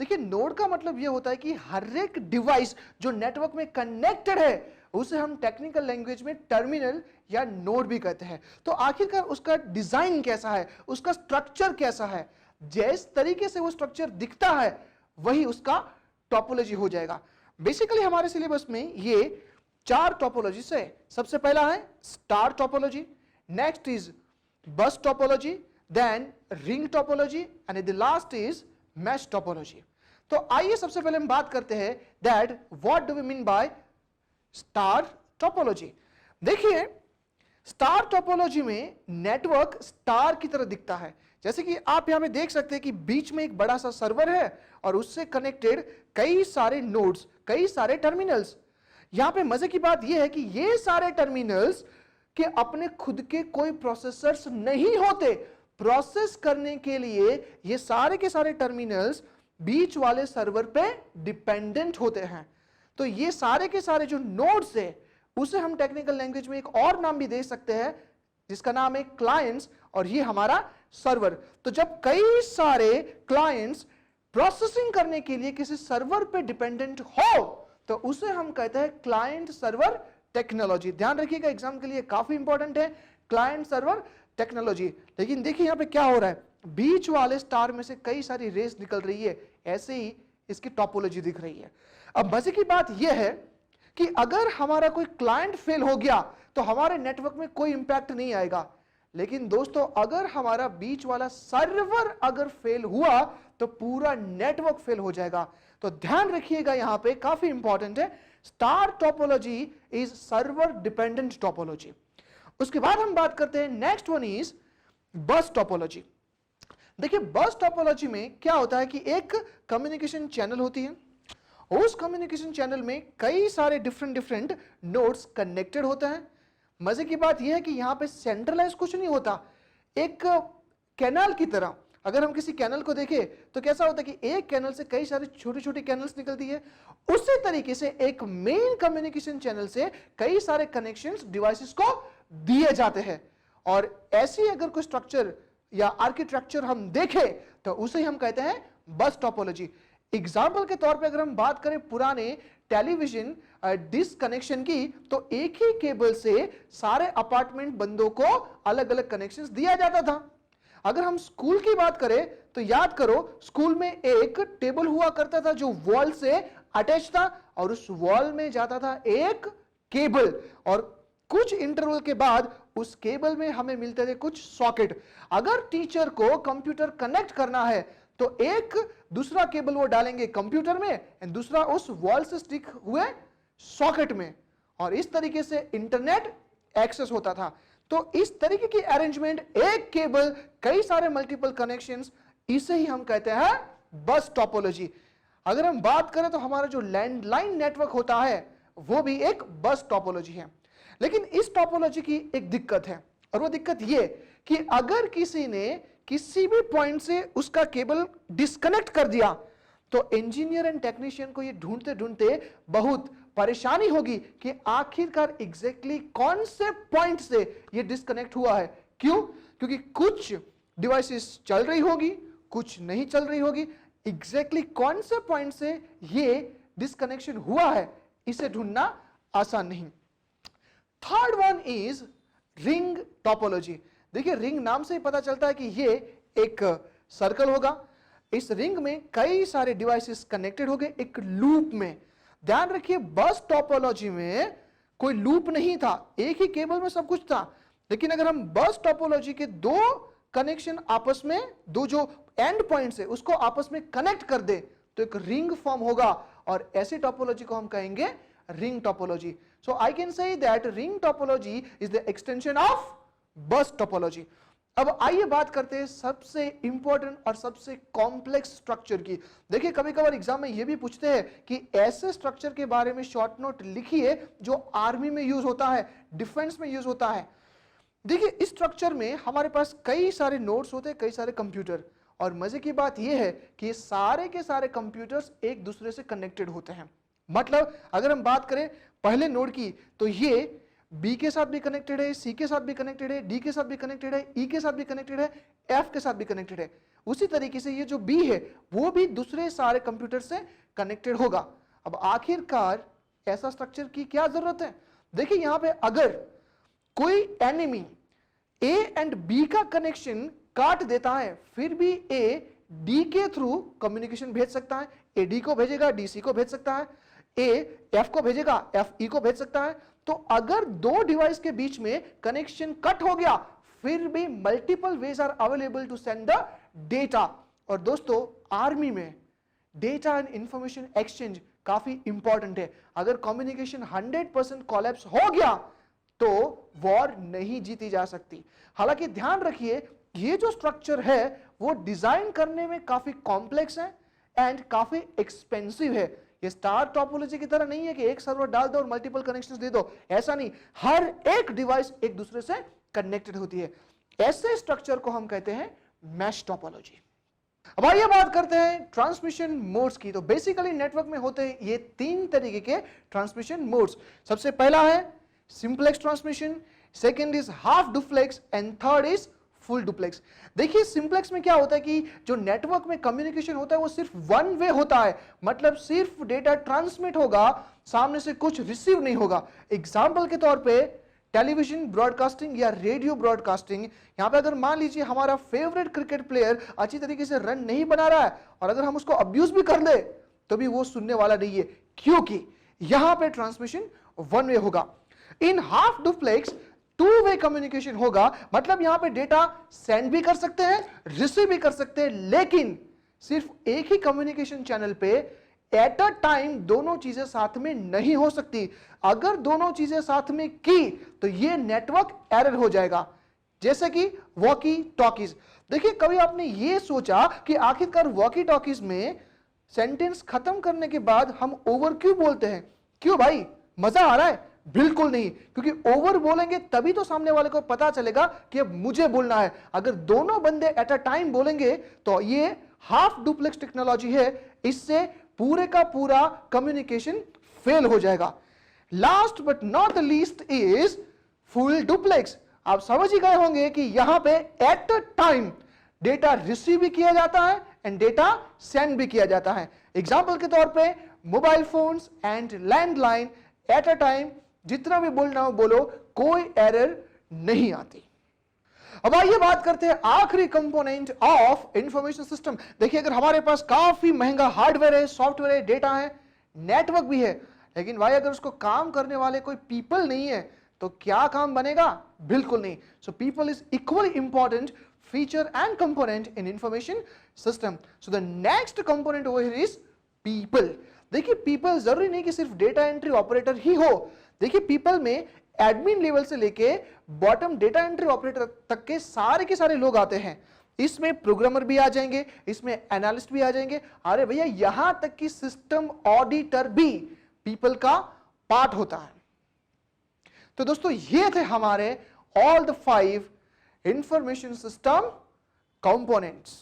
देखिए, नोड का मतलब यह होता है कि हर एक डिवाइस जो नेटवर्क में कनेक्टेड है उसे हम टेक्निकल लैंग्वेज में टर्मिनल या नोड भी कहते हैं। तो आखिरकार उसका डिजाइन कैसा है, उसका स्ट्रक्चर कैसा है, जिस तरीके से वो स्ट्रक्चर दिखता है वही उसका टोपोलॉजी हो जाएगा। बेसिकली हमारे सिलेबस में ये 4 टोपोलॉजी है। सबसे पहला है star topology, next is bus topology, then ring topology and the last is mesh topology. तो आइए सबसे पहले हम बात करते हैं that what do we mean by star topology. देखिए, स्टार टोपोलॉजी में नेटवर्क स्टार की तरह दिखता है। जैसे कि आप यहां पे देख सकते हैं कि बीच में एक बड़ा सा सर्वर है और उससे कनेक्टेड कई सारे नोड्स, कई सारे टर्मिनल्स। यहां पे मजे की बात यह है कि ये सारे टर्मिनल्स के अपने खुद के कोई प्रोसेसर्स नहीं होते। प्रोसेस करने के लिए ये सारे के सारे टर्मिनल्स बीच वाले सर्वर पे डिपेंडेंट होते हैं। तो ये सारे के सारे जो नोड्स है उसे हम टेक्निकल लैंग्वेज में एक और नाम भी दे सकते हैं जिसका नाम है क्लाइंट्स और ये हमारा सर्वर। तो जब कई सारे क्लाइंट्स प्रोसेसिंग करने के लिए किसी सर्वर पे डिपेंडेंट हो तो उसे हम कहते हैं क्लाइंट सर्वर टेक्नोलॉजी। ध्यान रखिएगा, एग्जाम के लिए काफी इंपॉर्टेंट है क्लाइंट सर्वर टेक्नोलॉजी। लेकिन देखिए यहां पे क्या हो रहा है, बीच वाले स्टार में से कई सारी रेस निकल रही है, ऐसे ही इसकी टोपोलॉजी दिख रही है। अब मजे की बात यह है कि अगर हमारा कोई क्लाइंट फेल हो गया तो हमारे नेटवर्क में कोई इंपैक्ट नहीं आएगा, लेकिन दोस्तों अगर हमारा बीच वाला सर्वर अगर फेल हुआ तो पूरा नेटवर्क फेल हो जाएगा। तो ध्यान रखिएगा, यहां पे काफी इंपॉर्टेंट है, star topology is server dependent topology. उसके बाद हम बात करते हैं next one is bus topology. देखिए बस टोपोलॉजी में क्या होता है कि एक कम्युनिकेशन चैनल होती है, उस कम्युनिकेशन चैनल में कई सारे डिफरेंट नोड्स कनेक्टेड होते हैं। मजे की बात यह है कि यहां पे सेंट्रलाइज कुछ नहीं होता, एक कैनाल की तरह अगर हम किसी कैनल को देखें तो कैसा होता है कि एक कैनल से कई सारे छोटे छोटे कैनल्स निकलती है, उसी तरीके से एक मेन कम्युनिकेशन चैनल से कई सारे कनेक्शंस डिवाइसेस को दिए जाते हैं। और ऐसी अगर कोई स्ट्रक्चर या आर्किटेक्चर हम देखें तो उसे हम कहते हैं बस टोपोलॉजी। एग्जाम्पल के तौर पे अगर हम बात करें पुराने टेलीविजन डिश कनेक्शन की, तो एक ही केबल से सारे अपार्टमेंट बंदों को अलग अलग कनेक्शंस दिया जाता था। अगर हम स्कूल की बात करें तो याद करो, स्कूल में एक टेबल हुआ करता था जो वॉल से अटैच था और उस वॉल में जाता था एक केबल, और कुछ इंटरवल के बाद उस केबल में हमें मिलते थे कुछ सॉकेट। अगर टीचर को कंप्यूटर कनेक्ट करना है तो एक दूसरा केबल वो डालेंगे कंप्यूटर में और दूसरा उस वॉल से स्टिक हुए सॉकेट में, और इस तरीके से इंटरनेट एक्सेस होता था। तो इस तरीके की अरेंजमेंट, एक केबल कई सारे मल्टीपल कनेक्शंस, इसे ही हम कहते हैं बस टोपोलॉजी। अगर हम बात करें तो हमारा जो लैंडलाइन नेटवर्क होता है वो भी एक बस टोपोलॉजी है। लेकिन इस टोपोलॉजी की एक दिक्कत है, और वो दिक्कत ये कि अगर किसी ने किसी भी पॉइंट से उसका केबल डिस्कनेक्ट कर दिया तो इंजीनियर एंड टेक्नीशियन को ये ढूंढते ढूंढते बहुत परेशानी होगी कि आखिरकार एग्जैक्टली कौन से पॉइंट से ये डिस्कनेक्ट हुआ है। क्यों? क्योंकि कुछ डिवाइसेस चल रही होगी, कुछ नहीं चल रही होगी। एग्जैक्टली कौन से पॉइंट से ये डिस्कनेक्शन हुआ है, इसे ढूंढना आसान नहीं। Third one is ring topology. देखिए रिंग नाम से ही पता चलता है कि ये एक सर्कल होगा, इस रिंग में कई सारे डिवाइसेस कनेक्टेड हो गए एक लूप में। ध्यान रखिए बस टोपोलॉजी में कोई लूप नहीं था, एक ही केबल में सब कुछ था। लेकिन अगर हम बस टोपोलॉजी के दो कनेक्शन आपस में, दो जो एंड पॉइंट्स है उसको आपस में कनेक्ट कर दे तो एक रिंग फॉर्म होगा, और ऐसी टोपोलॉजी को हम कहेंगे ring topology. So I can say that ring topology is the extension of बस टोपोलॉजी। अब आइए बात करते हैं सबसे इंपॉर्टेंट और सबसे कॉम्प्लेक्स स्ट्रक्चर की। देखिए कभी कभार एग्जाम में यह भी पूछते हैं कि ऐसे स्ट्रक्चर के बारे में शॉर्ट नोट लिखिए जो आर्मी में यूज होता है, डिफेंस में यूज होता है। देखिए इस स्ट्रक्चर में हमारे पास कई सारे नोड्स होते हैं, कई सारे कंप्यूटर, और मजे की बात यह है कि सारे के सारे कंप्यूटर्स एक दूसरे से कनेक्टेड होते हैं। मतलब अगर हम बात करें पहले नोड की तो ये बी के साथ भी कनेक्टेड है, सी के साथ भी कनेक्टेड है, डी के साथ भी कनेक्टेड है, ई के साथ भी कनेक्टेड है, एफ के साथ भी कनेक्टेड है। उसी तरीके से ये जो बी है वो भी दूसरे सारे कंप्यूटर से कनेक्टेड होगा। अब आखिरकार ऐसा स्ट्रक्चर की क्या जरूरत है? देखिए यहां पे अगर कोई एनिमी ए एंड बी का कनेक्शन काट देता है फिर भी ए डी के थ्रू कम्युनिकेशन भेज सकता है, ए डी को भेजेगा, डी सी को भेज सकता है, ए एफ को भेजेगा, एफ ई को भेज सकता है। तो अगर दो डिवाइस के बीच में कनेक्शन कट हो गया फिर भी multiple ways are available to send the data. और दोस्तों आर्मी में डेटा एंड इंफॉर्मेशन एक्सचेंज काफी इंपॉर्टेंट है। अगर कम्युनिकेशन 100% कोलैप्स हो गया तो वॉर नहीं जीती जा सकती। हालांकि ध्यान रखिए ये जो स्ट्रक्चर है वो डिजाइन करने में काफी कॉम्प्लेक्स है एंड काफी एक्सपेंसिव है। ये स्टार टोपोलॉजी की तरह नहीं है कि एक सर्वर डाल दो और मल्टीपल कनेक्शंस दे दो, ऐसा नहीं। हर एक डिवाइस एक दूसरे से कनेक्टेड होती है। ऐसे स्ट्रक्चर को हम कहते हैं मैश टोपोलॉजी। अब आइए बात करते हैं ट्रांसमिशन मोड्स की। तो बेसिकली नेटवर्क में होते हैं ये तीन तरीके के ट्रांसमिशन मोड्स। सबसे पहला है simplex transmission, second is half duplex and third is full duplex. देखिए सिंपलेक्स में क्या होता है कि जो नेटवर्क में कम्युनिकेशन होता है वो सिर्फ वन वे होता है, मतलब सिर्फ डेटा ट्रांसमिट होगा, सामने से कुछ रिसीव नहीं होगा। एग्जाम्पल के तौर पे टेलीविजन ब्रॉडकास्टिंग या रेडियो ब्रॉडकास्टिंग, यहां पे अगर मान लीजिए हमारा फेवरेट क्रिकेट प्लेयर अच्छी तरीके से रन नहीं बना रहा है और अगर हम उसको अब्यूज भी कर दे तो भी वो सुनने वाला नहीं है, क्योंकि यहां पे ट्रांसमिशन वन वे होगा। In half duplex two way communication होगा, मतलब यहां पे डेटा सेंड भी कर सकते हैं, रिसीव भी कर सकते हैं, लेकिन सिर्फ एक ही कम्युनिकेशन चैनल पे एट अ टाइम दोनों चीजें साथ में नहीं हो सकती। अगर दोनों चीजें साथ में की तो यह नेटवर्क एरर हो जाएगा। जैसे कि वॉकी टॉकीज। देखिए कभी आपने ये सोचा कि आखिरकार वॉकी टॉकीज में सेंटेंस खत्म करने के बाद हम ओवर क्यों बोलते हैं? क्यों भाई, मजा आ रहा है? बिल्कुल नहीं, क्योंकि ओवर बोलेंगे तभी तो सामने वाले को पता चलेगा कि अब मुझे बोलना है। अगर दोनों बंदे एट अ टाइम बोलेंगे तो ये हाफ डुप्लेक्स टेक्नोलॉजी है, इससे पूरे का पूरा कम्युनिकेशन फेल हो जाएगा। Last but not the least is full duplex. आप समझ ही गए होंगे कि यहां पे at a time data receive भी किया जाता है एंड डेटा सेंड भी किया जाता है। एग्जाम्पल के तौर पे mobile phones and landline at a time जितना भी बोलना हो बोलो, कोई एरर नहीं आती। अब आइए बात करते हैं आखिरी कंपोनेंट ऑफ इंफॉर्मेशन सिस्टम। देखिए अगर हमारे पास काफी महंगा हार्डवेयर है, सॉफ्टवेयर है, डेटा है, नेटवर्क भी है, लेकिन भाई अगर उसको काम करने वाले कोई पीपल नहीं है तो क्या काम बनेगा? बिल्कुल नहीं। So people is equally important feature and component in information system. So the next component over here is people. देखिए people जरूरी नहीं कि सिर्फ डेटा एंट्री ऑपरेटर ही हो। देखिए people में एडमिन लेवल से लेके बॉटम डेटा एंट्री ऑपरेटर तक के सारे लोग आते हैं। इसमें प्रोग्रामर भी आ जाएंगे, इसमें एनालिस्ट भी आ जाएंगे, अरे भैया यहां तक कि सिस्टम ऑडिटर भी पीपल का पार्ट होता है। तो दोस्तों ये थे हमारे all the 5 information system components.